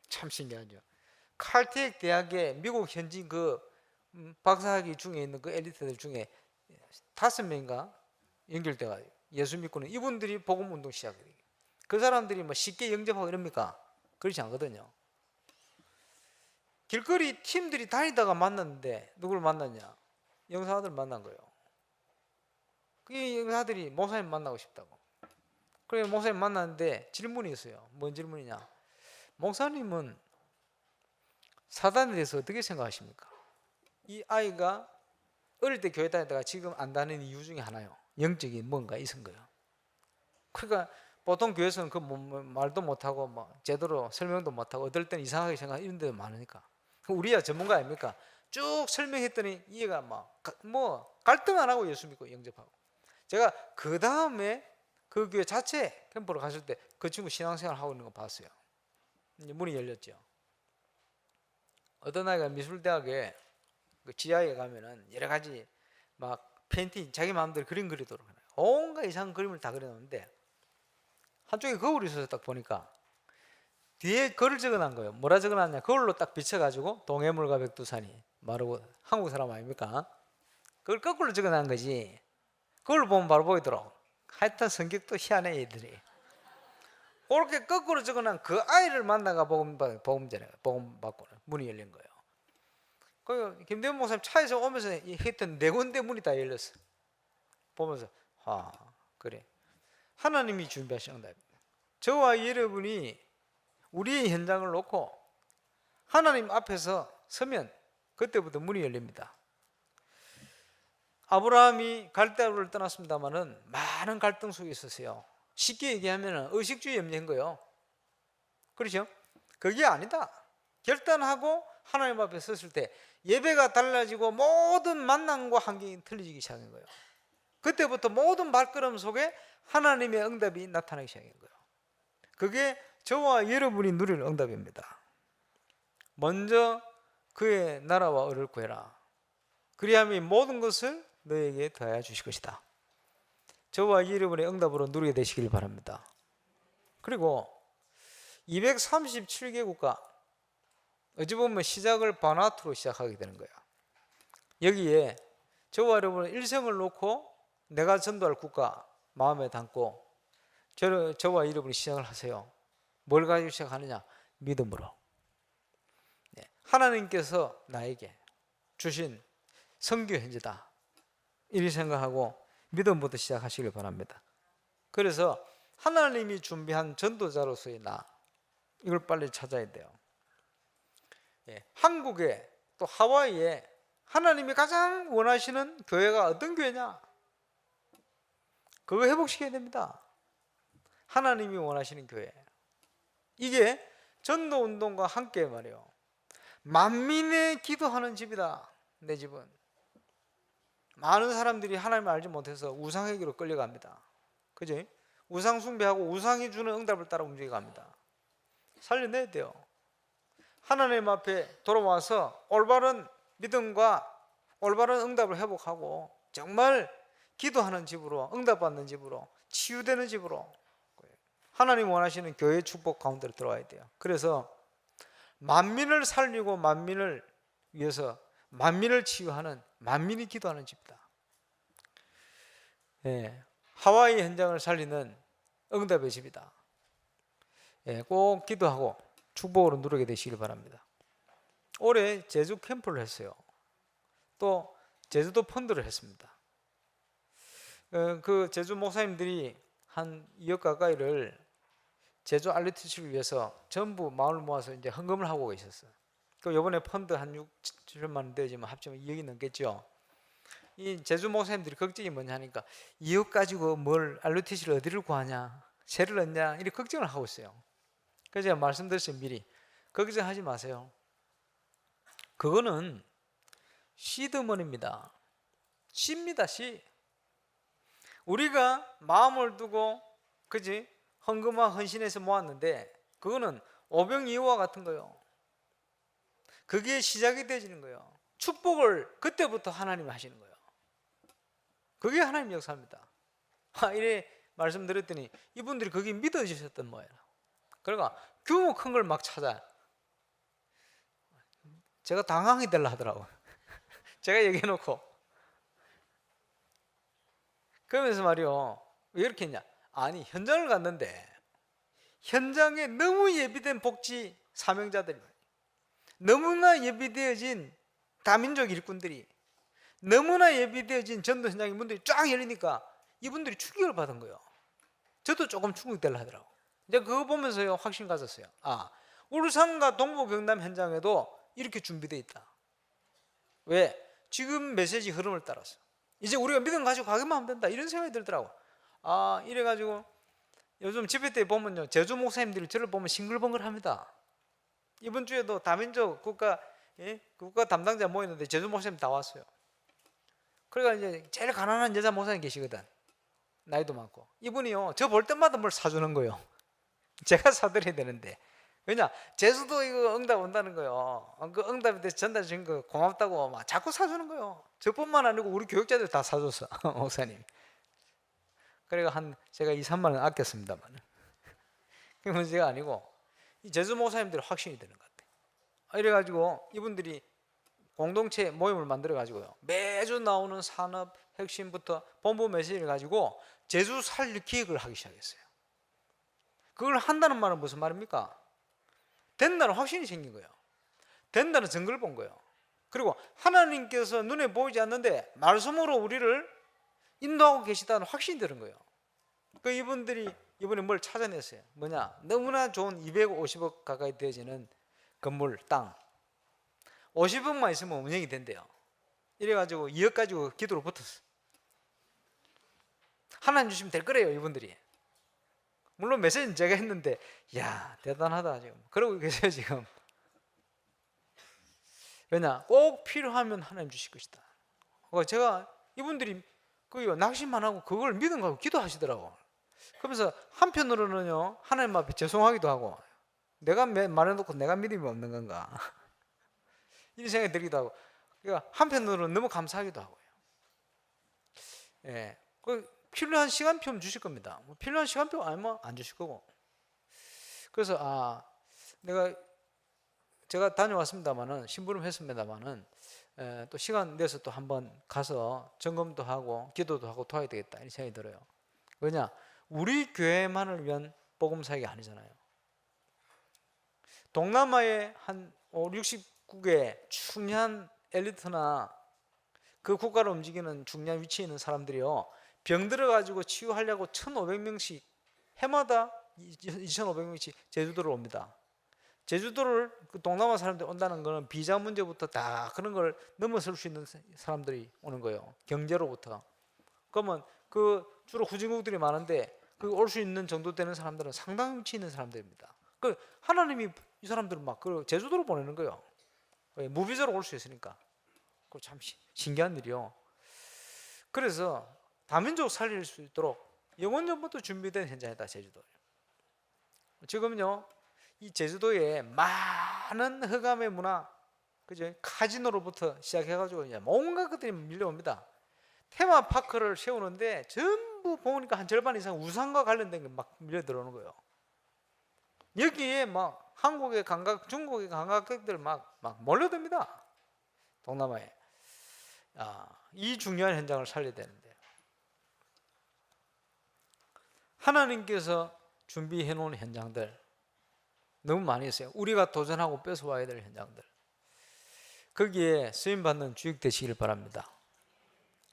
참 신기하죠. 칼텍 대학의 미국 현지 그 박사학위 중에 있는 그 엘리트들 중에 5명인가 연결돼가지고 예수 믿고는 이분들이 복음 운동 시작해요. 그 사람들이 쉽게 영접하고 이럽니까? 그렇지 않거든요. 길거리 팀들이 다니다가 만났는데 누구를 만났냐? 영사아들 만난 거예요. 이 아들이 목사님 만나고 싶다고. 그래 목사님 만났는데 질문이 있어요. 뭔 질문이냐? 목사님은 사단에 대해서 어떻게 생각하십니까? 이 아이가 어릴 때 교회 다니다가 지금 안 다니는 이유 중에 하나요. 영적인 뭔가 있은 거예요. 그러니까 보통 교회에서는 그 말도 못하고 뭐 제대로 설명도 못하고 어떨 때는 이상하게 생각하는 이런 데도 많으니까. 우리야 전문가 아닙니까? 쭉 설명했더니 이해가 뭐 갈등 안 하고 예수 믿고 영접하고. 제가 그 다음에 그 교회 자체 캠프로 갔을 때 그 친구 신앙생활 하고 있는 거 봤어요. 이제 문이 열렸죠. 어떤 아이가 미술대학에 그 지하에 가면은 여러 가지 막 페인팅 자기 마음대로 그림 그리도록 해요. 온갖 이상한 그림을 다 그려놓는데 한쪽에 거울이 있어서 딱 보니까 뒤에 글을 적어놓은 거예요. 뭐라 적어놨냐? 거울로 딱 비춰가지고 동해물과 백두산이 말하고 한국 사람 아닙니까? 그걸 거꾸로 적어놓은 거지. 그걸 보면 바로 보이더라고. 하여튼 성격도 희한해 얘들이. 그렇게 거꾸로 적어놓은 그 아이를 만나가 복음 받고 문이 열린 거예요. 그 김대훈 목사님 차에서 오면서 했던 네 군데 문이 다 열렸어. 보면서 그래 하나님이 준비하신 응답입니다. 저와 여러분이 우리의 현장을 놓고 하나님 앞에서 서면 그때부터 문이 열립니다. 아브라함이 갈대아루를 떠났습니다마는 많은 갈등 속에 있었어요. 쉽게 얘기하면 의식주의 염려인 거예요. 그렇죠? 그게 아니다. 결단하고 하나님 앞에 섰을 때 예배가 달라지고 모든 만남과 환경이 틀려지기 시작한 거예요. 그때부터 모든 발걸음 속에 하나님의 응답이 나타나기 시작한 거예요. 그게 저와 여러분이 누릴 응답입니다. 먼저 그의 나라와 의를 구해라. 그리하면 모든 것을 너에게 더하여 주실 것이다. 저와 여러분의 응답으로 누리게 되시길 바랍니다. 그리고 237개국가 어찌 보면 시작을 바나투로 시작하게 되는 거예요. 여기에 저와 여러분은 일생을 놓고 내가 전도할 국가 마음에 담고 저와 여러분이 시작을 하세요. 뭘 가지고 시작하느냐? 믿음으로. 하나님께서 나에게 주신 선교 현재다. 이렇게 생각하고 믿음부터 시작하시길 바랍니다. 그래서 하나님이 준비한 전도자로서의 나, 이걸 빨리 찾아야 돼요. 한국에 또 하와이에 하나님이 가장 원하시는 교회가 어떤 교회냐? 그거 회복시켜야 됩니다. 하나님이 원하시는 교회. 이게 전도운동과 함께 말이에요. 만민의 기도하는 집이다. 내 집은. 많은 사람들이 하나님을 알지 못해서 우상에게로 끌려갑니다. 그죠? 우상 숭배하고 우상이 주는 응답을 따라 움직여갑니다. 살려내야 돼요. 하나님 앞에 돌아와서 올바른 믿음과 올바른 응답을 회복하고 정말 기도하는 집으로, 응답받는 집으로, 치유되는 집으로 하나님 원하시는 교회의 축복 가운데로 들어와야 돼요. 그래서 만민을 살리고 만민을 위해서 만민을 치유하는, 만민이 기도하는 집이다. 하와이 현장을 살리는 응답의 집이다. 꼭 기도하고 축복으로 누리게 되시길 바랍니다. 올해 제주 캠프를 했어요. 또 제주도 펀드를 했습니다. 그 제주 목사님들이 한 2억 가까이를 제주 알리티치를 위해서 전부 마음을 모아서 이제 헌금을 하고 계셨어요. 그 이번에 펀드 한 6, 7천만 원 되지만 합치면 2억이 넘겠죠. 이 제주 목사님들이 걱정이 뭐냐 하니까 2억 가지고 뭘 알리티치를 어디를 구하냐, 세를 얻냐 이렇게 걱정을 하고 있어요. 그래서 제가 말씀드렸어요. 미리 걱정하지 마세요. 그거는 시드머니입니다. 시입니다. 시. 우리가 마음을 두고 그지 헌금과 헌신해서 모았는데 그거는 오병이어와 같은 거예요. 그게 시작이 되어지는 거예요. 축복을 그때부터 하나님이 하시는 거예요. 그게 하나님 역사입니다. 이래 말씀드렸더니 이분들이 그게 믿어지셨던 모양이에요. 그러니까 규모 큰 걸 막 찾아. 제가 당황이 되려 하더라고요. 제가 얘기해놓고 그러면서 말이요, 왜 이렇게 했냐? 아니 현장을 갔는데 현장에 너무 예비된 복지 사명자들이, 너무나 예비되어진 다민족 일꾼들이, 너무나 예비되어진 전도 현장의 문들이 쫙 열리니까 이분들이 충격을 받은 거예요. 저도 조금 충격되려 하더라고. 이제 그거 보면서요 확신 가졌어요. 아, 울산과 동부 경남 현장에도 이렇게 준비되어 있다. 왜? 지금 메시지 흐름을 따라서 이제 우리가 믿음 가지고 가기만 하면 된다, 이런 생각이 들더라고. 아, 이래가지고 요즘 집회 때 보면요 제주 목사님들이 저를 보면 싱글벙글합니다. 이번 주에도 다민족 국가 담당자 모였는데 제주 목사님 다 왔어요. 그러니까 이제 제일 가난한 여자 목사님 계시거든. 나이도 많고. 이분이요 저 볼 때마다 뭘 사주는 거예요. 제가 사드려야 되는데. 왜냐, 제주도 이거 응답 온다는 거요. 그 응답에 대해서 전달 주신 거 고맙다고 막 자꾸 사주는 거예요. 저뿐만 아니고 우리 교육자들 다 사줬어. 목사님. 그래가 제가 2, 3만 원 아꼈습니다만. 그게 문제가 아니고 이 제주 목사님들이 확신이 되는 것 같아요. 이래가지고 이분들이 공동체 모임을 만들어 가지고요 매주 나오는 산업 핵심부터 본부 메시지를 가지고 제주 살릴 기획을 하기 시작했어요. 그걸 한다는 말은 무슨 말입니까? 된다는 확신이 생긴 거예요. 된다는 증거를 본 거예요. 그리고 하나님께서 눈에 보이지 않는데 말씀으로 우리를 인도하고 계시다는 확신이 드는 거예요. 그 이분들이 이번에 뭘 찾아냈어요. 뭐냐, 너무나 좋은 250억 가까이 되어지는 건물, 땅 50억만 있으면 운영이 된대요. 이래가지고 2억 가지고 기도로 붙었어. 하나님 주시면 될 거래요. 이분들이 물론 메시지는 제가 했는데, 야 대단하다 지금 그러고 계세요 지금. 왜냐, 꼭 필요하면 하나님 주실 것이다. 제가 이분들이 낙심만 하고 그걸 믿음 가지고 기도하시더라고. 그러면서 한편으로는요 하나님 앞에 죄송하기도 하고, 내가 말해놓고 내가 믿음이 없는 건가 이런 생각이 들기도 하고, 그러니까 한편으로는 너무 감사하기도 하고요. 예, 필요한 시간표면 주실 겁니다. 필요한 시간표 아니면 안 주실 거고. 그래서 제가 다녀왔습니다만은 심부름했습니다만은 또 시간 내서 또 한번 가서 점검도 하고 기도도 하고 도와야 되겠다 이런 생각이 들어요. 왜냐, 우리 교회만을 위한 복음 사역이 아니잖아요. 동남아의 한 5, 60국의 중요한 엘리트나 그 국가를 움직이는 중요한 위치에 있는 사람들이요 병 들어가지고 치유하려고 1,500명씩 해마다 2,500명씩 제주도를 옵니다. 제주도를 동남아 사람들이 온다는 것은 비자 문제부터 다 그런 걸 넘어설 수 있는 사람들이 오는 거예요. 경제로부터. 그러면 주로 후진국들이 많은데 올 수 있는 정도 되는 사람들은 상당 위치 있는 사람들입니다. 하나님이 이 사람들을 막 제주도로 보내는 거예요. 무비자로 올 수 있으니까. 참 신기한 일이요. 그래서 다민족 살릴 수 있도록 영원전부터 준비된 현장이다 제주도. 지금요 이 제주도에 많은 흑암의 문화, 그죠? 카지노로부터 시작해가지고 온갖 것들이 밀려옵니다. 테마파크를 세우는데 전부 보니까 한 절반 이상 우상과 관련된 게 막 밀려 들어오는 거예요. 여기에 막 한국의 중국의 관광객들 막 몰려듭니다. 동남아에. 이 중요한 현장을 살려야 되는데 하나님께서 준비해 놓은 현장들 너무 많이 있어요. 우리가 도전하고 뺏어와야 될 현장들, 거기에 쓰임받는 주역 되시길 바랍니다.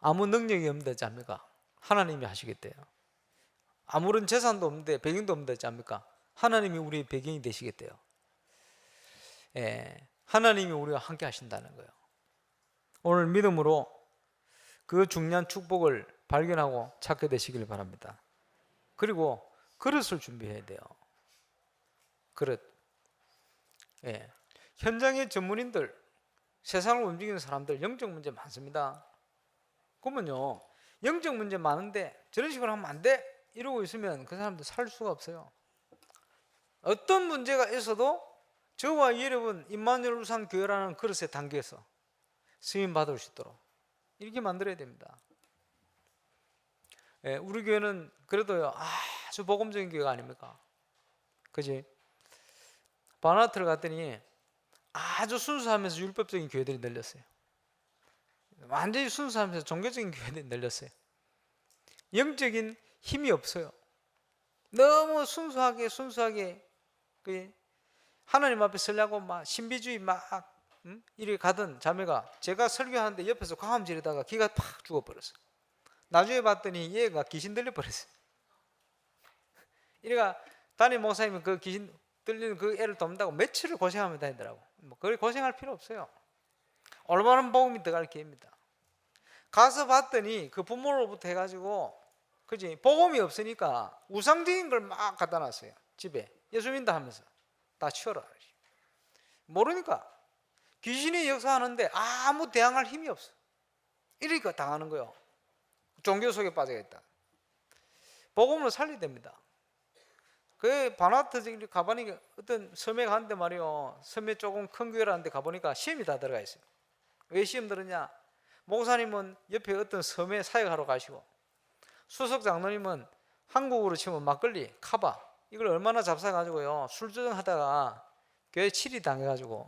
아무 능력이 없는데 어찌 합니까? 하나님이 하시겠대요. 아무런 재산도 없는데 배경도 없는데 어찌 합니까? 하나님이 우리의 배경이 되시겠대요. 하나님이 우리와 함께 하신다는 거예요. 오늘 믿음으로 그 중요한 축복을 발견하고 찾게 되시길 바랍니다. 그리고 그릇을 준비해야 돼요. 그릇. 현장의 전문인들, 세상을 움직이는 사람들 영적 문제 많습니다. 그러면요 영적 문제 많은데 저런 식으로 하면 안 돼 이러고 있으면 그 사람들 살 수가 없어요. 어떤 문제가 있어도 저와 여러분 임마누엘 우상 교회라는 그릇에 담겨서 쓰임 받을 수 있도록 이렇게 만들어야 됩니다. 우리 교회는 그래도요 아주 복음적인 교회가 아닙니까? 그지? 바나트를 갔더니 아주 순수하면서 율법적인 교회들이 늘렸어요. 완전히 순수하면서 종교적인 교회들이 늘렸어요. 영적인 힘이 없어요. 너무 순수하게 하나님 앞에 서려고 막 신비주의 막 이렇게 가던 자매가 제가 설교하는데 옆에서 광음지르다가 기가 팍 죽어버렸어요. 나중에 봤더니 얘가 귀신 들려 버렸어요. 이래가 담임 목사님은 그 귀신 들리는 그 애를 돕는다고 며칠을 고생하며 다니더라고. 뭐 그리 고생할 필요 없어요. 올바른 복음이 들어갈 기회입니다. 가서 봤더니 그 부모로부터 해가지고 그지 복음이 없으니까 우상적인 걸 막 갖다 놨어요. 집에 예수 믿다 하면서 다 치워라. 모르니까 귀신이 역사하는데 아무 대항할 힘이 없어. 이러니까 당하는 거예요. 종교 속에 빠져있다. 복음을 살려야 됩니다. 그 바나트 가보니까 어떤 섬에 갔는데 말이요, 섬에 조금 큰 교회라는데 가보니까 시험이 다 들어가 있어요. 왜 시험 들었냐? 목사님은 옆에 어떤 섬에 사역하러 가시고, 수석 장로님은 한국으로 치면 막걸리, 카바 이걸 얼마나 잡사가지고요 술 조정하다가 교회 치리 당해가지고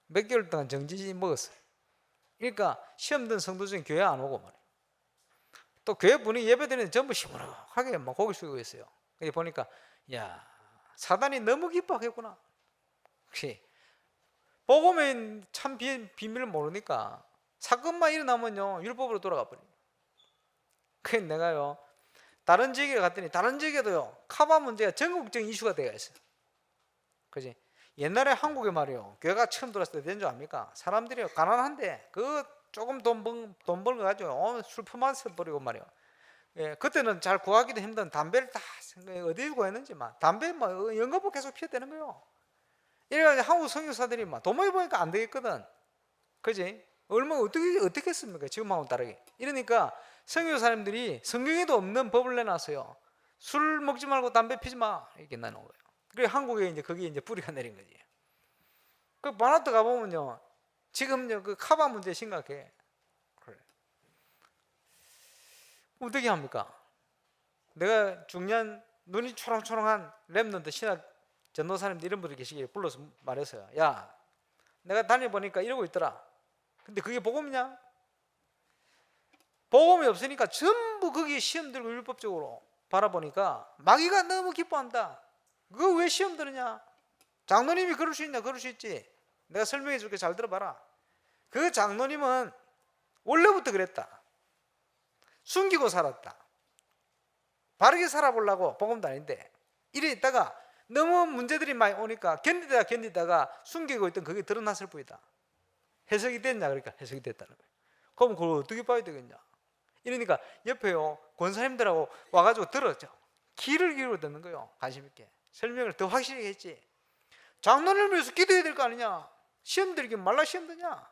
몇 개월 동안 정지 먹었어요. 그러니까 시험 든 성도 중에 교회 안 오고 말이에요. 또 교회 분이 예배 드리는 전부 시무룩하게 막 고개 숙이고 있어요. 보니까 야, 사단이 너무 기뻐하겠구나. 혹시 복음의 참 비밀을 모르니까 사건만 일어나면요 율법으로 돌아가 버려요. 그래서 내가요 다른 지역에 갔더니 다른 지역에도요 카바 문제가 전국적인 이슈가 되어 있어요. 그지? 옛날에 한국에 말이요 교회가 처음 들어왔을 때 된 줄 압니까? 사람들이 가난한데 그 조금 돈 버는 거 가지고 술 퍼마셔 버리고 말이요. 예, 그때는 잘 구하기도 힘든 담배를 다 어디 구했는지 막 담배 막 연거푸 계속 피워대는 거요. 이래가지고 한국 선교사들이 막 도모해 보니까 안 되겠거든. 그지? 얼마나 어떻게 했습니까? 지금하고는 다르게. 이러니까 선교사님들이 성경에도 없는 법을 내놨어요. 술 먹지 말고 담배 피지 마 이렇게 내놓은 거예요. 그래 한국에 이제 거기에 이제 뿌리가 내린 거지. 그 바나트 가보면요 지금요 그 카바 문제 심각해. 그래. 어떻게 합니까? 내가 중년 눈이 초롱초롱한 랩런트 신학 전도사님들 이런 분들 계시기에 불러서 말했어요. 야, 내가 다녀보니까 이러고 있더라. 근데 그게 복음이냐? 복음이 없으니까 전부 거기에 시험 들고 율법적으로 바라보니까 마귀가 너무 기뻐한다. 그거 왜 시험 들으냐? 장로님이 그럴 수 있냐? 그럴 수 있지. 내가 설명해 줄게. 잘 들어봐라. 그 장로님은 원래부터 그랬다. 숨기고 살았다. 바르게 살아보려고 복음도 아닌데 이래 있다가 너무 문제들이 많이 오니까 견디다가 숨기고 있던 그게 드러났을 뿐이다. 해석이 됐냐? 그러니까 해석이 됐다는 거예요. 그럼 그걸 어떻게 봐야 되겠냐? 이러니까 옆에요 권사님들하고 와가지고 들었죠. 귀를 기울여 듣는 거예요. 관심 있게 설명을 더 확실하게 했지. 장로님을 위해서 기도해야 될 거 아니냐? 시험 들기 말라 시험 드냐?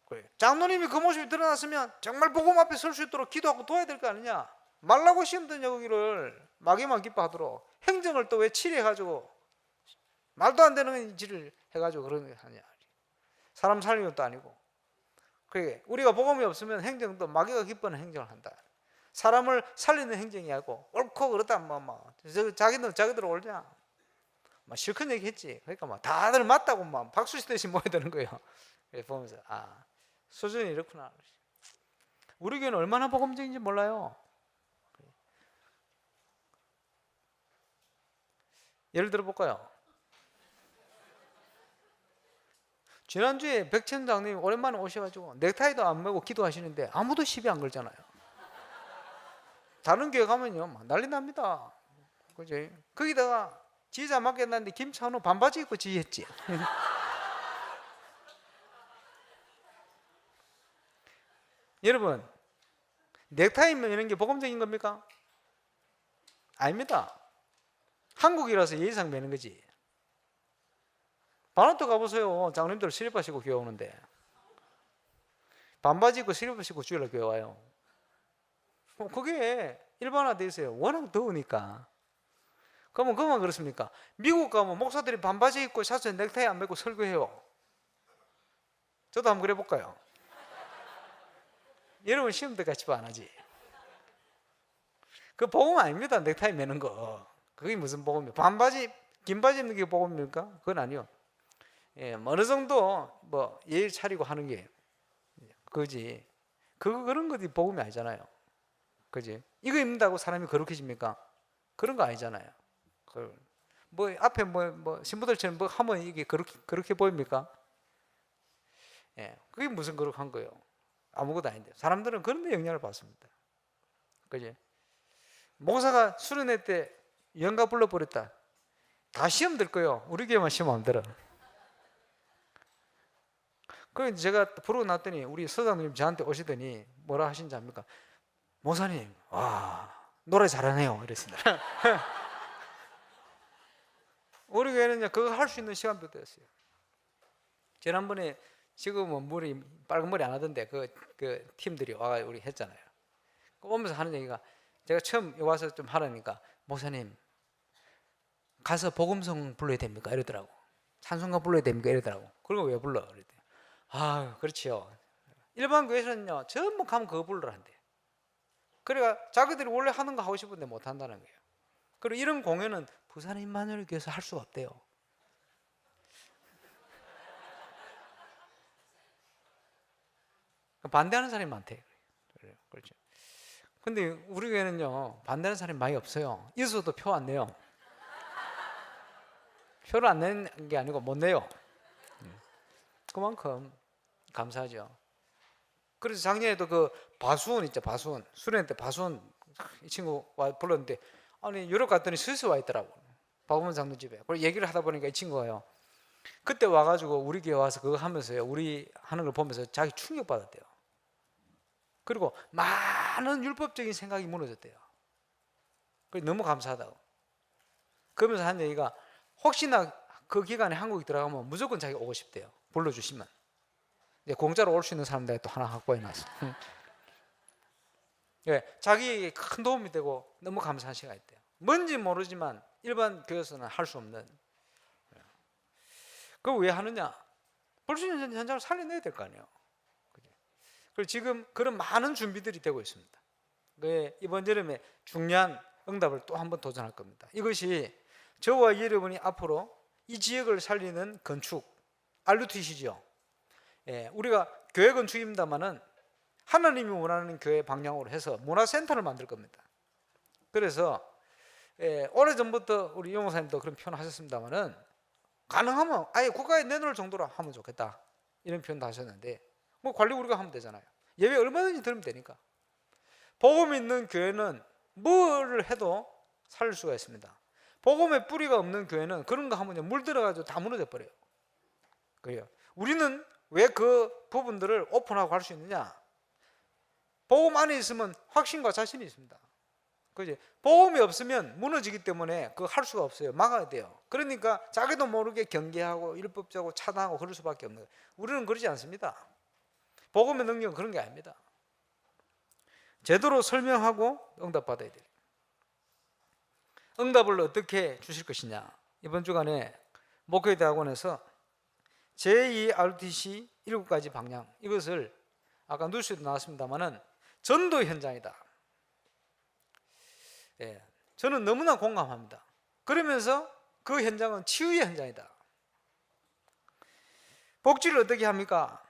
그래. 장로님이 그 모습이 드러났으면 정말 복음 앞에 설 수 있도록 기도하고 도와야 될 거 아니냐? 말라고 시험 드냐 거기를 마귀만 기뻐하도록 행정을 또 왜 치료해가지고 말도 안 되는 짓을 해가지고 그런 거 하냐? 사람 살리는 것도 아니고. 그게 우리가 복음이 없으면 행정도 마귀가 기뻐하는 행정을 한다. 사람을 살리는 행정이 아니고 옳고 그렇다 자기들 옳냐? 막 실컷 얘기했지. 그러니까 막 다들 맞다고 막 박수 치듯이 모여야 되는 거예요. 그래서 보면서 수준이 이렇구나. 우리 교회는 얼마나 복음적인지 몰라요. 예를 들어 볼까요? 지난주에 백천 장님이 오랜만에 오셔가지고 넥타이도 안 매고 기도하시는데 아무도 시비 안 걸잖아요. 다른 교회 가면요 막 난리 납니다. 그지? 거기다가 지휘자 맡겼는데 김찬호 반바지 입고 지휘했지. 여러분 넥타이 매는 게 복음적인 겁니까? 아닙니다. 한국이라서 예의상 매는 거지. 바나토 가보세요. 장로님들 슬리퍼 신고 교회 오는데 반바지 입고 슬리퍼 신고 주일날 교회 와요. 그게 일반화되어 있어요. 워낙 더우니까. 그러면 그만 그렇습니까? 미국 가면 목사들이 반바지 입고 셔츠에 넥타이 안 매고 설교해요. 저도 한번 그래 볼까요? 여러분 시험 때 같이 안 하지. 그 복음 아닙니다. 넥타이 매는 거. 그게 무슨 복음이에요? 반바지 긴 바지 입는 게 복음입니까? 그건 아니요. 예, 어느 정도 뭐 예의 차리고 하는 게 그지. 그런 것이 복음이 아니잖아요. 그지? 이거 입는다고 사람이 거룩해집니까? 그런 거 아니잖아요. 뭐 앞에 뭐 신부들처럼 뭐 하면 이게 그렇게 보입니까? 예, 그게 무슨 거룩한 거예요? 아무것도 아닌데 사람들은 그런 데 영향을 받습니다. 그지? 목사가 수련회 때 연가 불러버렸다. 다 시험 들 거요. 우리 교회만 시험 안 들어. 그래서 제가 부르고 났더니 우리 서장님 저한테 오시더니 뭐라 하신지 압니까? 목사님, 와, 노래 잘하네요. 이랬습니다. 우리 교회는 그거 할 수 있는 시간도 됐어요. 지난번에 지금은 머리 빨간 머리 안 하던데 그 팀들이 와 우리 했잖아요. 오면서 하는 얘기가 제가 처음 와서 좀 하라니까 목사님 가서 복음성 불러야 됩니까? 이러더라고. 찬송가 불러야 됩니까? 이러더라고. 그런 거 왜 불러? 그랬더니 아 그렇지요. 일반 교회에서는요 전부 가면 그거 불러란대. 그러니까 자기들이 원래 하는 거 하고 싶은데 못 한다는 거예요. 그리고 이런 공연은 부산 임마누엘 교회에서 할 수가 없대요. 반대하는 사람이 많대. 그렇죠. 근데 우리 교회는요 반대하는 사람이 많이 없어요. 있어도 표 안 내요. 표를 안 내는 게 아니고 못 내요. 그만큼 감사하죠. 그래서 작년에도 그 바수원 있죠. 바수원 수련회 때 바수원 이 친구 와 불렀는데 아니 유럽 갔더니 스위스 와 있더라고. 박우문 장로 집에. 그리고 얘기를 하다 보니까 이 친구가요. 그때 와가지고 우리 교회 와서 그거 하면서요. 우리 하는 걸 보면서 자기 충격받았대요. 그리고 많은 율법적인 생각이 무너졌대요. 그래서 너무 감사하다고. 그러면서 한 얘기가 혹시나 그 기간에 한국에 들어가면 무조건 자기가 오고 싶대요. 불러주시면. 이제 공짜로 올 수 있는 사람들이 또 하나 확보해 놨어. 예, 자기에게 큰 도움이 되고 너무 감사한 시간이 있대요. 뭔지 모르지만 일반 교회에서는 할 수 없는. 그거 왜 하느냐? 볼 수 있는 현장을 살려내야 될 거 아니에요. 그리고 지금 그런 많은 준비들이 되고 있습니다. 이번 여름에 중요한 응답을 또 한 번 도전할 겁니다. 이것이 저와 여러분이 앞으로 이 지역을 살리는 건축, RUTC죠. 예, 우리가 교회 건축입니다만은 하나님이 원하는 교회 방향으로 해서 문화센터를 만들 겁니다. 그래서 오래전부터 우리 용 목사님도 그런 표현을 하셨습니다만은 가능하면 아예 국가에 내놓을 정도로 하면 좋겠다 이런 표현도 하셨는데 뭐 관리 우리가 하면 되잖아요. 예배 얼마든지 들으면 되니까. 복음 있는 교회는 뭘 해도 살릴 수가 있습니다. 복음의 뿌리가 없는 교회는 그런 거 하면 물 들어가지고 다 무너져 버려요. 그래요. 우리는 왜 그 부분들을 오픈하고 할 수 있느냐? 복음 안에 있으면 확신과 자신이 있습니다. 그지? 복음이 없으면 무너지기 때문에 그거 할 수가 없어요. 막아야 돼요. 그러니까 자기도 모르게 경계하고 율법적으로 차단하고 그럴 수밖에 없는 거예요. 우리는 그러지 않습니다. 복음의 능력은 그런 게 아닙니다. 제대로 설명하고 응답받아야 돼요. 응답을 어떻게 주실 것이냐? 이번 주간에 목회대학원에서 제2 RUTC 7가지 방향, 이것을 아까 뉴스에도 나왔습니다만은 전도 현장이다. 예, 저는 너무나 공감합니다. 그러면서 그 현장은 치유의 현장이다. 복지를 어떻게 합니까?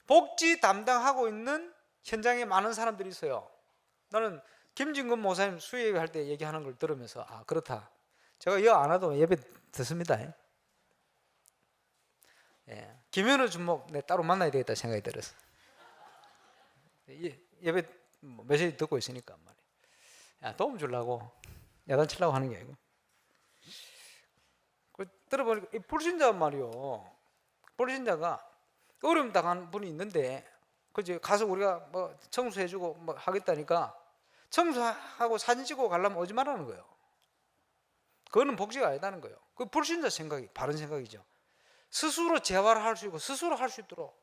복지 담당하고 있는 현장에 많은 사람들이 있어요. 나는 김진근 목사님 수예배 할 때 얘기하는 걸 들으면서 아 그렇다. 제가 이거 안 해도 예배 듣습니다. 예, 김현우 주목 내 따로 만나야 되겠다 생각이 들었어. 예배 메시지 듣고 있으니까 말이야. 도움 주려고 야단치려고 하는 게 아니고. 들어보니까 이 불신자 말이요. 불신자가 어려움 당한 분이 있는데 그지 가서 우리가 뭐 청소해주고 뭐 하겠다니까 청소하고 사진 찍고 가려면 오지 말라는 거예요. 그거는 복지가 아니다는 거예요. 그 불신자 생각이 바른 생각이죠. 스스로 재활을 할 수 있고 스스로 할 수 있도록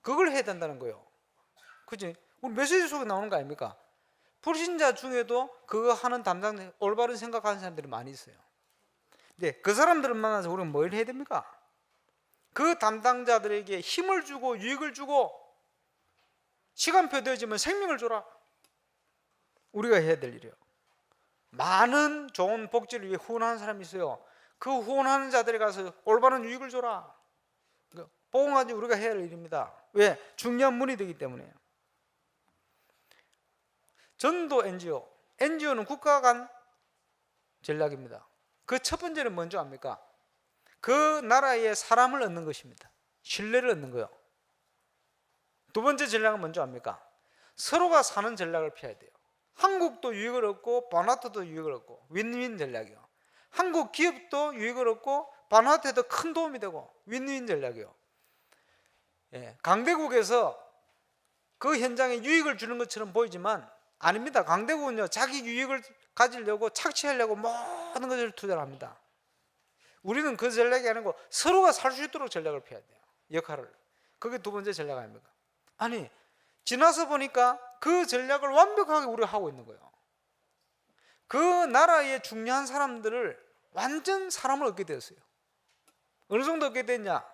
그걸 해야 된다는 거예요. 그지? 우리 메시지 속에 나오는 거 아닙니까? 불신자 중에도 그거 하는 담당자 올바른 생각하는 사람들이 많이 있어요. 근데 그 사람들을 만나서 우리는 뭘 해야 됩니까? 그 담당자들에게 힘을 주고 유익을 주고 시간표 되어지면 생명을 줘라. 우리가 해야 될 일이에요. 많은 좋은 복지를 위해 후원하는 사람이 있어요. 그 후원하는 자들에 가서 올바른 유익을 줘라. 복음 가지고 우리가 해야 할 일입니다. 왜? 중요한 문이 되기 때문에. 전도 NGO는 국가 간 전략입니다. 그 첫 번째는 뭔지 압니까? 그 나라의 사람을 얻는 것입니다. 신뢰를 얻는 거예요. 두 번째 전략은 뭔지 압니까? 서로가 사는 전략을 피해야 돼요. 한국도 유익을 얻고 바누아투도 유익을 얻고 윈윈 전략이요. 한국 기업도 유익을 얻고 바누아투에도 큰 도움이 되고 윈윈 전략이요. 예, 강대국에서 그 현장에 유익을 주는 것처럼 보이지만 아닙니다. 강대국은요, 자기 유익을 가지려고 착취하려고 모든 것을 투자를 합니다. 우리는 그 전략이 아니고 서로가 살 수 있도록 전략을 펴야 돼요. 역할을. 그게 두 번째 전략 아닙니까? 아니, 지나서 보니까 그 전략을 완벽하게 우리가 하고 있는 거예요. 그 나라의 중요한 사람들을 완전 사람을 얻게 되었어요. 어느 정도 얻게 됐냐?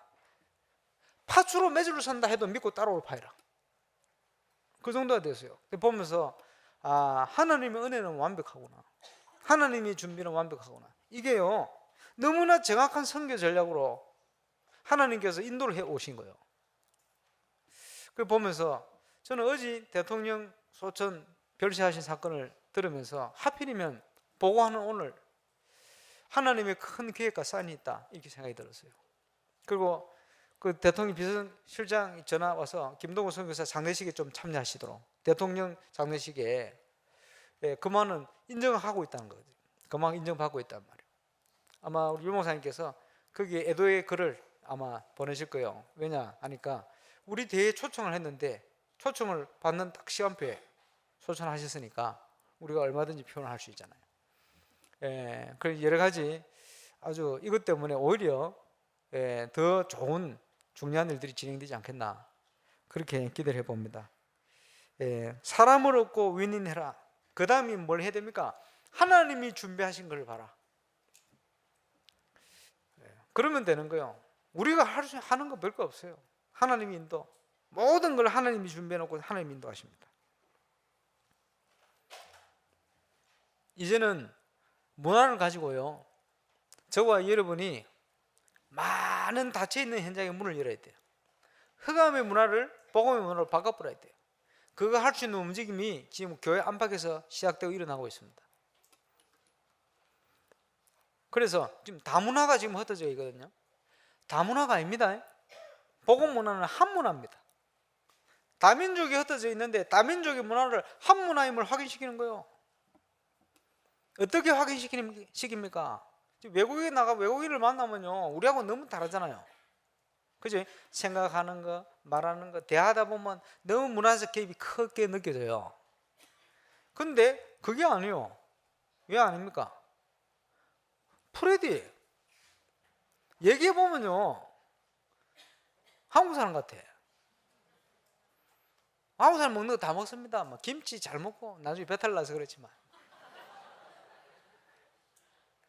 팥주로 매주를 산다 해도 믿고 따라올 파이라. 그 정도가 됐어요. 보면서 하나님의 은혜는 완벽하구나. 하나님의 준비는 완벽하구나. 이게요, 너무나 정확한 선교 전략으로 하나님께서 인도를 해 오신 거예요. 그 보면서 저는 어제 대통령 소천 별세하신 사건을 들으면서 하필이면 보고하는 오늘 하나님의 큰 계획과 사인이 있다, 이렇게 생각이 들었어요. 그리고 그 대통령 비서실장이 전화 와서 김동호 선교사 장례식에 좀 참여하시도록, 대통령 장례식에 그만은 인정하고 있다는 거죠. 그만 인정받고 있단 말이에요. 아마 우리 유 목사님께서 거기에 애도의 글을 아마 보내실 거예요. 왜냐 하니까 우리 대회에 초청을 했는데 초청을 받는 딱 시간표에 초청하셨으니까 우리가 얼마든지 표현을 할 수 있잖아요. 그래서 여러 가지 아주 이것 때문에 오히려 더 좋은 중요한 일들이 진행되지 않겠나, 그렇게 기대를 해봅니다. 사람을 얻고 윈윈해라. 그 다음이 뭘 해야 됩니까? 하나님이 준비하신 걸 봐라. 그러면 되는 거예요. 우리가 하는 거 별거 없어요. 하나님이 인도, 모든 걸 하나님이 준비해 놓고 하나님이 인도하십니다. 이제는 문화를 가지고요, 저와 여러분이 많은 닫혀있는 현장의 문을 열어야 돼요. 흑암의 문화를 복음의 문화로 바꿔버려야 돼요. 그거 할 수 있는 움직임이 지금 교회 안팎에서 시작되고 일어나고 있습니다. 그래서 지금 다문화가 지금 흩어져 있거든요. 다문화가 아닙니다. 복음 문화는 한 문화입니다. 다민족이 흩어져 있는데 다민족의 문화를 한 문화임을 확인시키는 거예요. 어떻게 확인시킵니까? 외국에 나가 외국인을 만나면요, 우리하고 너무 다르잖아요. 그죠? 생각하는 거, 말하는 거, 대하다 보면 너무 문화적 개입이 크게 느껴져요. 근데 그게 아니에요. 왜 아닙니까? 프레디 얘기해 보면요, 한국 사람 같아. 한국 사람 먹는 거 다 먹습니다. 막 김치 잘 먹고 나중에 배탈 나서 그렇지만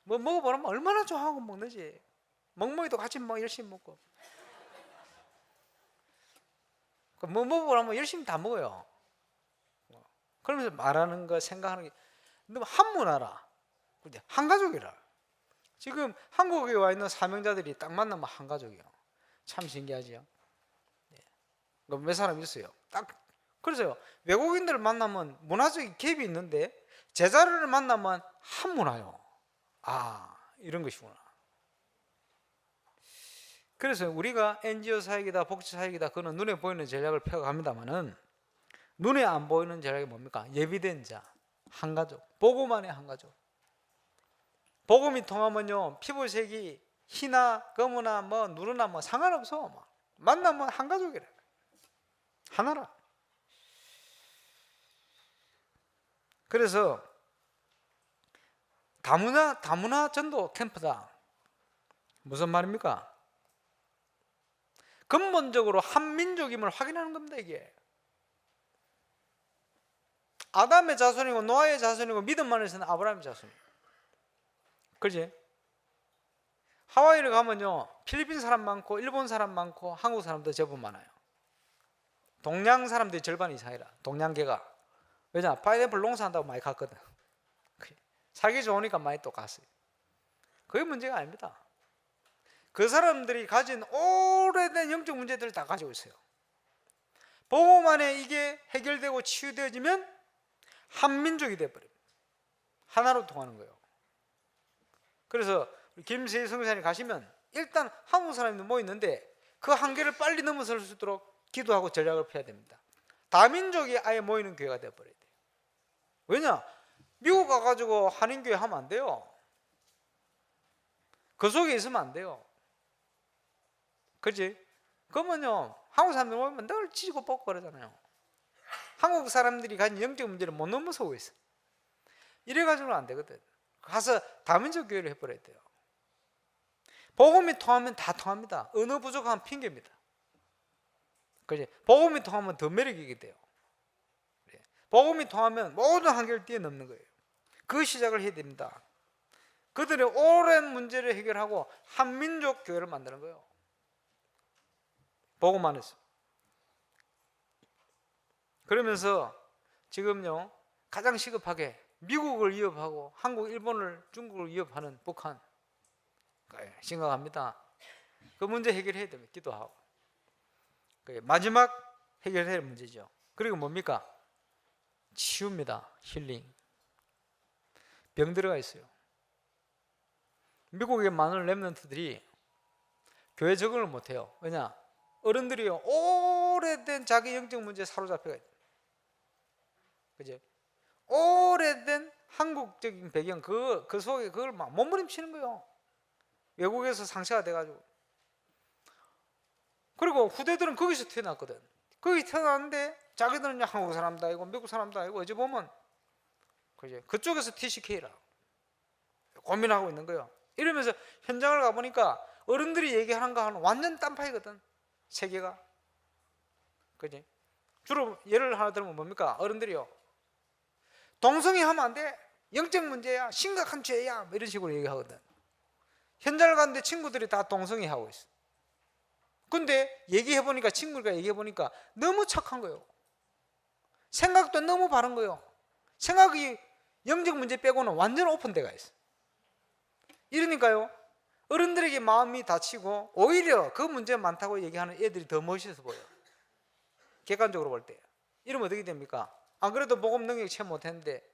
뭐 먹어보라면 얼마나 좋아하고 먹는지. 멍멍이도 같이 막 열심히 먹고. 뭐 먹어보라면 열심히 다 먹어요. 그러면서 말하는 거, 생각하는 게 너무 한 문화라, 한 가족이라. 지금 한국에 와 있는 사명자들이 딱 만나면 한 가족이에요. 참 신기하지요. 몇 사람 있어요. 딱 그래서요, 외국인들을 만나면 문화적인 갭이 있는데 제자를 만나면 한 문화요. 이런 것이구나. 그래서 우리가 NGO 사역이다, 복지 사역이다, 그거는 눈에 보이는 전략을 펴갑니다만은 눈에 안 보이는 전략이 뭡니까? 예비된 자, 한 가족, 복음만의 한 가족. 복음이 통하면요, 피부색이 희나 검으나 뭐 누르나 뭐 상관없어. 만나면 한 가족이래. 하나라. 그래서 다문화 전도 캠프다. 무슨 말입니까? 근본적으로 한민족임을 확인하는 겁니다. 이게 아담의 자손이고 노아의 자손이고 믿음 안에서는 아브라함의 자손이에요. 그렇지? 하와이를 가면요, 필리핀 사람 많고 일본 사람 많고 한국 사람도 제법 많아요. 동양 사람들이 절반 이상이라. 동양계가. 왜냐? 파인애플 농사한다고 많이 갔거든. 살기 좋으니까 많이 또 갔어요. 그게 문제가 아닙니다. 그 사람들이 가진 오래된 영적 문제들을 다 가지고 있어요. 복음 안에 이게 해결되고 치유되어지면 한민족이 되어버립니다. 하나로 통하는 거예요. 그래서 김세희 선교사님 가시면 일단 한국 사람들 모이는데 그 한계를 빨리 넘어설 수 있도록 기도하고 전략을 펴야 됩니다. 다민족이 아예 모이는 교회가 되어버려야 돼요. 왜냐? 미국 가가지고 한인교회 하면 안 돼요. 그 속에 있으면 안 돼요. 그렇지? 그러면요, 한국 사람들 모이면 늘 치고 뽑고 그러잖아요. 한국 사람들이 가진 영적 문제를 못 넘어서고 있어. 이래가지고는 안 되거든. 가서 다민족 교회를 해버려야 돼요. 복음이 통하면 다 통합니다. 언어 부족하면 핑계입니다. 그지? 복음이 통하면 더 매력이게 돼요. 복음이 통하면 모든 한계를 뛰어넘는 거예요. 그 시작을 해야 됩니다. 그들의 오랜 문제를 해결하고 한민족 교회를 만드는 거예요. 복음 안에서. 그러면서 지금요, 가장 시급하게 미국을 위협하고 한국, 일본을, 중국을 위협하는 북한, 심각합니다. 그 문제 해결해야 됩니다. 기도하고. 마지막 해결해야 할 문제죠. 그리고 뭡니까? 치유입니다. 힐링. 병 들어가 있어요. 미국의 많은 렘넌트들이 교회 적응을 못해요. 왜냐? 어른들이요, 오래된 자기 영적 문제에 사로잡혀가 있어요. 그죠? 오래된 한국적인 배경, 그 속에 그걸 막 몸부림치는 거예요. 외국에서 상처가 돼가지고. 그리고 후대들은 거기서 태어났거든. 거기 태어났는데 자기들은 한국 사람도 아니고 미국 사람도 아니고 어찌 보면 그죠? 그쪽에서 TCK라 고민하고 있는 거예요. 이러면서 현장을 가보니까 어른들이 얘기하는 거하고는 완전 딴파이거든. 세계가. 그지? 주로 예를 하나 들면 뭡니까? 어른들이요, 동성애 하면 안 돼. 영적 문제야. 심각한 죄야. 뭐 이런 식으로 얘기하거든. 현장을 갔는데 친구들이 다 동성애 하고 있어. 근데 얘기해보니까, 친구가 얘기해보니까 너무 착한 거예요. 생각도 너무 바른 거예요. 생각이 영적 문제 빼고는 완전 오픈돼가 있어. 이러니까요, 어른들에게 마음이 다치고 오히려 그 문제가 많다고 얘기하는 애들이 더 멋있어 보여. 객관적으로 볼 때. 이러면 어떻게 됩니까? 안 그래도 복음 능력 채 못했는데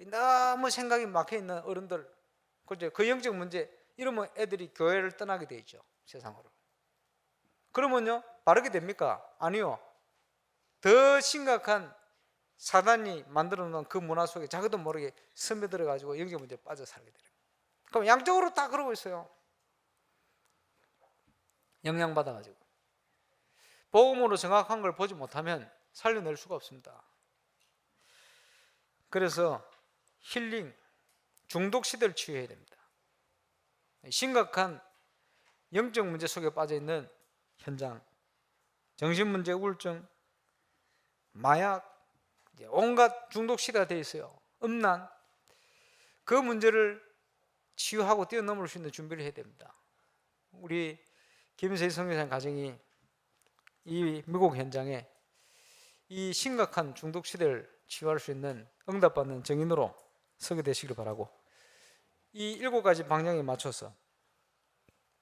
너무 생각이 막혀있는 어른들, 그죠? 그 영적 문제, 이러면 애들이 교회를 떠나게 돼 있죠. 세상으로. 그러면요, 바르게 됩니까? 아니요. 더 심각한 사단이 만들어 놓은 그 문화 속에 자기도 모르게 스며들어 가지고 영적 문제에 빠져 살게 돼요. 그럼 양쪽으로 다 그러고 있어요. 영향받아 가지고. 복음으로 정확한 걸 보지 못하면 살려낼 수가 없습니다. 그래서 힐링, 중독 시대를 치유해야 됩니다. 심각한 영적 문제 속에 빠져 있는 현장, 정신 문제, 우울증, 마약, 온갖 중독 시대가 되어 있어요. 음란, 그 문제를 치유하고 뛰어넘을 수 있는 준비를 해야 됩니다. 우리 김세희 선교사님 가정이 이 미국 현장에 이 심각한 중독 시대를 치유할 수 있는 응답받는 정인으로 서게 되시길 바라고, 이 7가지 방향에 맞춰서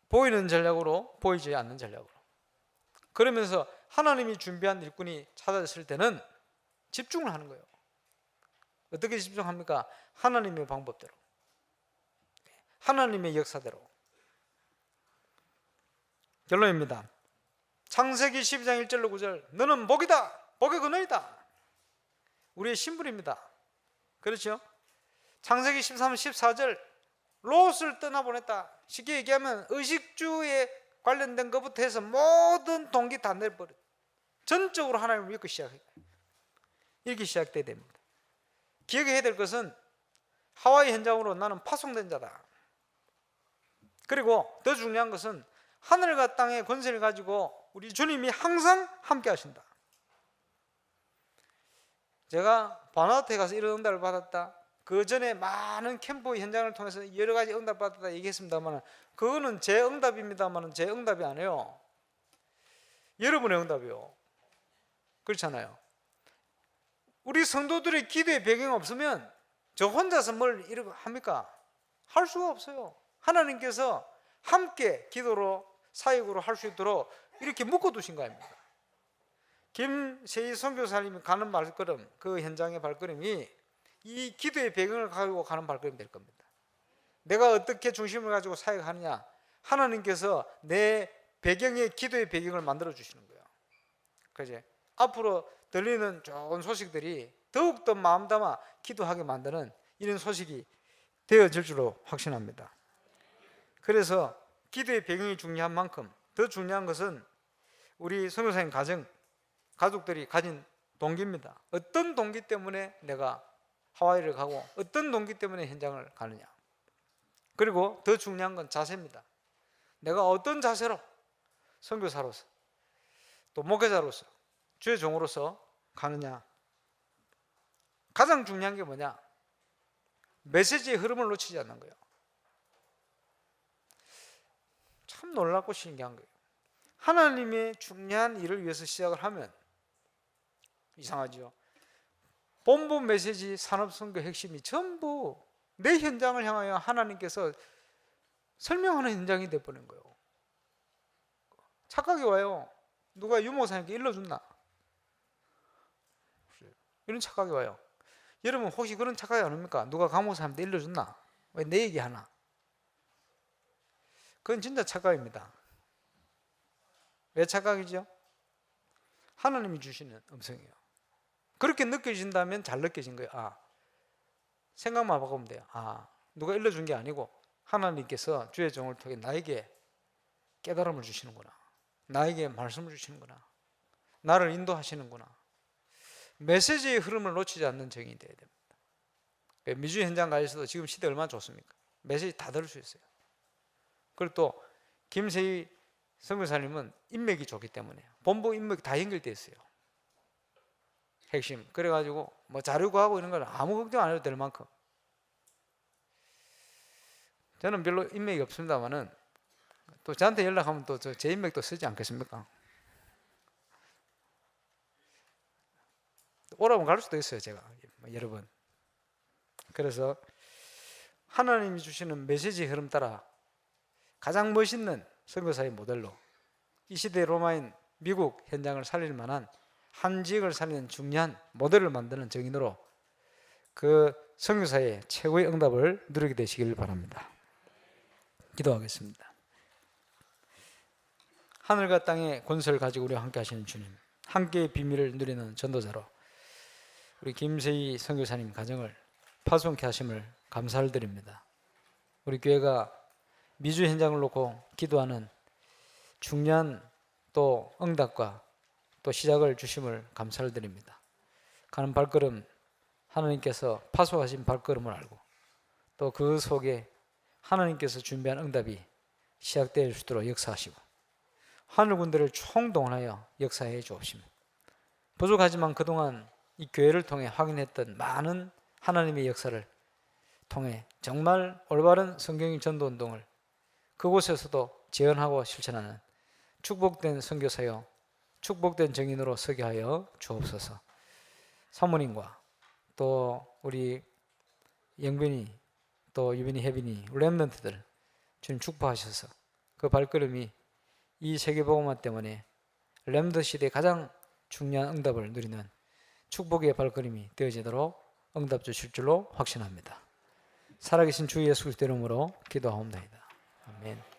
보이는 전략으로, 보이지 않는 전략으로, 그러면서 하나님이 준비한 일꾼이 찾아졌을 때는 집중을 하는 거예요. 어떻게 집중합니까? 하나님의 방법대로, 하나님의 역사대로. 결론입니다. 창세기 12장 1절로 9절, 너는 복이다, 복의 근원이다. 우리의 신분입니다. 그렇죠? 창세기 13, 14절, 롯을 떠나보냈다. 쉽게 얘기하면 의식주에 관련된 것부터 해서 모든 동기 다 내버려. 전적으로 하나님을 믿고 시작해요. 이렇게 시작돼야 됩니다. 기억해야 될 것은 하와이 현장으로 나는 파송된 자다. 그리고 더 중요한 것은 하늘과 땅의 권세를 가지고 우리 주님이 항상 함께 하신다. 제가 바누아투에 가서 이런 응답을 받았다, 그 전에 많은 캠프 현장을 통해서 여러 가지 응답 받았다 얘기했습니다만, 그거는 제 응답입니다만 제 응답이 아니에요. 여러분의 응답이요. 그렇잖아요. 우리 성도들의 기도의 배경이 없으면 저 혼자서 뭘 이렇게 합니까? 할 수가 없어요. 하나님께서 함께 기도로, 사역으로 할 수 있도록 이렇게 묶어두신 거 아닙니까? 김세희 선교사님이 가는 발걸음, 그 현장의 발걸음이 이 기도의 배경을 가지고 가는 발걸음이 될 겁니다. 내가 어떻게 중심을 가지고 사역하느냐, 하나님께서 내 배경의 기도의 배경을 만들어 주시는 거예요. 그제 앞으로 들리는 좋은 소식들이 더욱더 마음 담아 기도하게 만드는 이런 소식이 되어질 줄로 확신합니다. 그래서 기도의 배경이 중요한 만큼 더 중요한 것은 우리 선교사님 가족들이 가진 동기입니다. 어떤 동기 때문에 내가 하와이를 가고 어떤 동기 때문에 현장을 가느냐. 그리고 더 중요한 건 자세입니다. 내가 어떤 자세로 선교사로서 또 목회자로서 주의 종으로서 가느냐. 가장 중요한 게 뭐냐? 메시지의 흐름을 놓치지 않는 거예요. 참 놀랍고 신기한 거예요. 하나님의 중요한 일을 위해서 시작을 하면 이상하죠. 본부 메시지 산업선교 핵심이 전부 내 현장을 향하여 하나님께서 설명하는 현장이 되어버린 거예요. 착각이 와요. 누가 유목사님께 일러줬나? 이런 착각이 와요. 여러분 혹시 그런 착각이 안 옵니까? 누가 강목사님한테 일러줬나? 왜 내 얘기하나? 그건 진짜 착각입니다. 왜 착각이죠? 하나님이 주시는 음성이에요. 그렇게 느껴진다면 잘 느껴진 거예요. 아, 생각만 바꾸면 돼요. 아, 누가 일러준 게 아니고 하나님께서 주의 종을 통해 나에게 깨달음을 주시는구나. 나에게 말씀을 주시는구나. 나를 인도하시는구나. 메시지의 흐름을 놓치지 않는 정인이 되어야 됩니다. 미주 현장 가셔도 지금 시대 얼마나 좋습니까? 메시지 다 들을 수 있어요. 그리고 또 김세희 선교사님은 인맥이 좋기 때문에 본부 인맥이 다 연결되어 있어요. 핵심. 그래가지고 뭐 자료 구하고 이런 건 아무 걱정 안 해도 될 만큼. 저는 별로 인맥이 없습니다만은 또 저한테 연락하면 또 제 인맥도 쓰지 않겠습니까? 오라면 갈 수도 있어요, 제가. 여러 번. 그래서 하나님이 주시는 메시지 흐름 따라 가장 멋있는 선교사의 모델로 이 시대 로마인 미국 현장을 살릴 만한 한 지역을 살리는 중요한 모델을 만드는 정인으로 그 선교사의 최고의 응답을 누리게 되시길 바랍니다. 기도하겠습니다. 하늘과 땅의 권세를 가지고 우리와 함께 하시는 주님, 함께의 비밀을 누리는 전도자로 우리 김세희 선교사님 가정을 파송케 하심을 감사를 드립니다. 우리 교회가 미주 현장을 놓고 기도하는 중요한 또 응답과 또 시작을 주심을 감사를 드립니다. 가는 발걸음 하나님께서 파송하신 발걸음을 알고 또 그 속에 하나님께서 준비한 응답이 시작될 수 있도록 역사하시고 하늘 군대를 총동원하여 역사해 주옵시며 부족하지만 그동안 이 교회를 통해 확인했던 많은 하나님의 역사를 통해 정말 올바른 성경인 전도운동을 그곳에서도 재현하고 실천하는 축복된 선교사요 축복된 정인으로 서게 하여 주옵소서. 사모님과 또 우리 영빈이 또 유빈이 혜빈이 렘넌트들 주님 축복하셔서 그 발걸음이 이 세계복음화 때문에 렘넌트 시대에 가장 중요한 응답을 누리는 축복의 발걸음이 되어지도록 응답 주실 줄로 확신합니다. 살아계신 주 예수 그리스도 이름으로 기도하옵나이다. 아멘.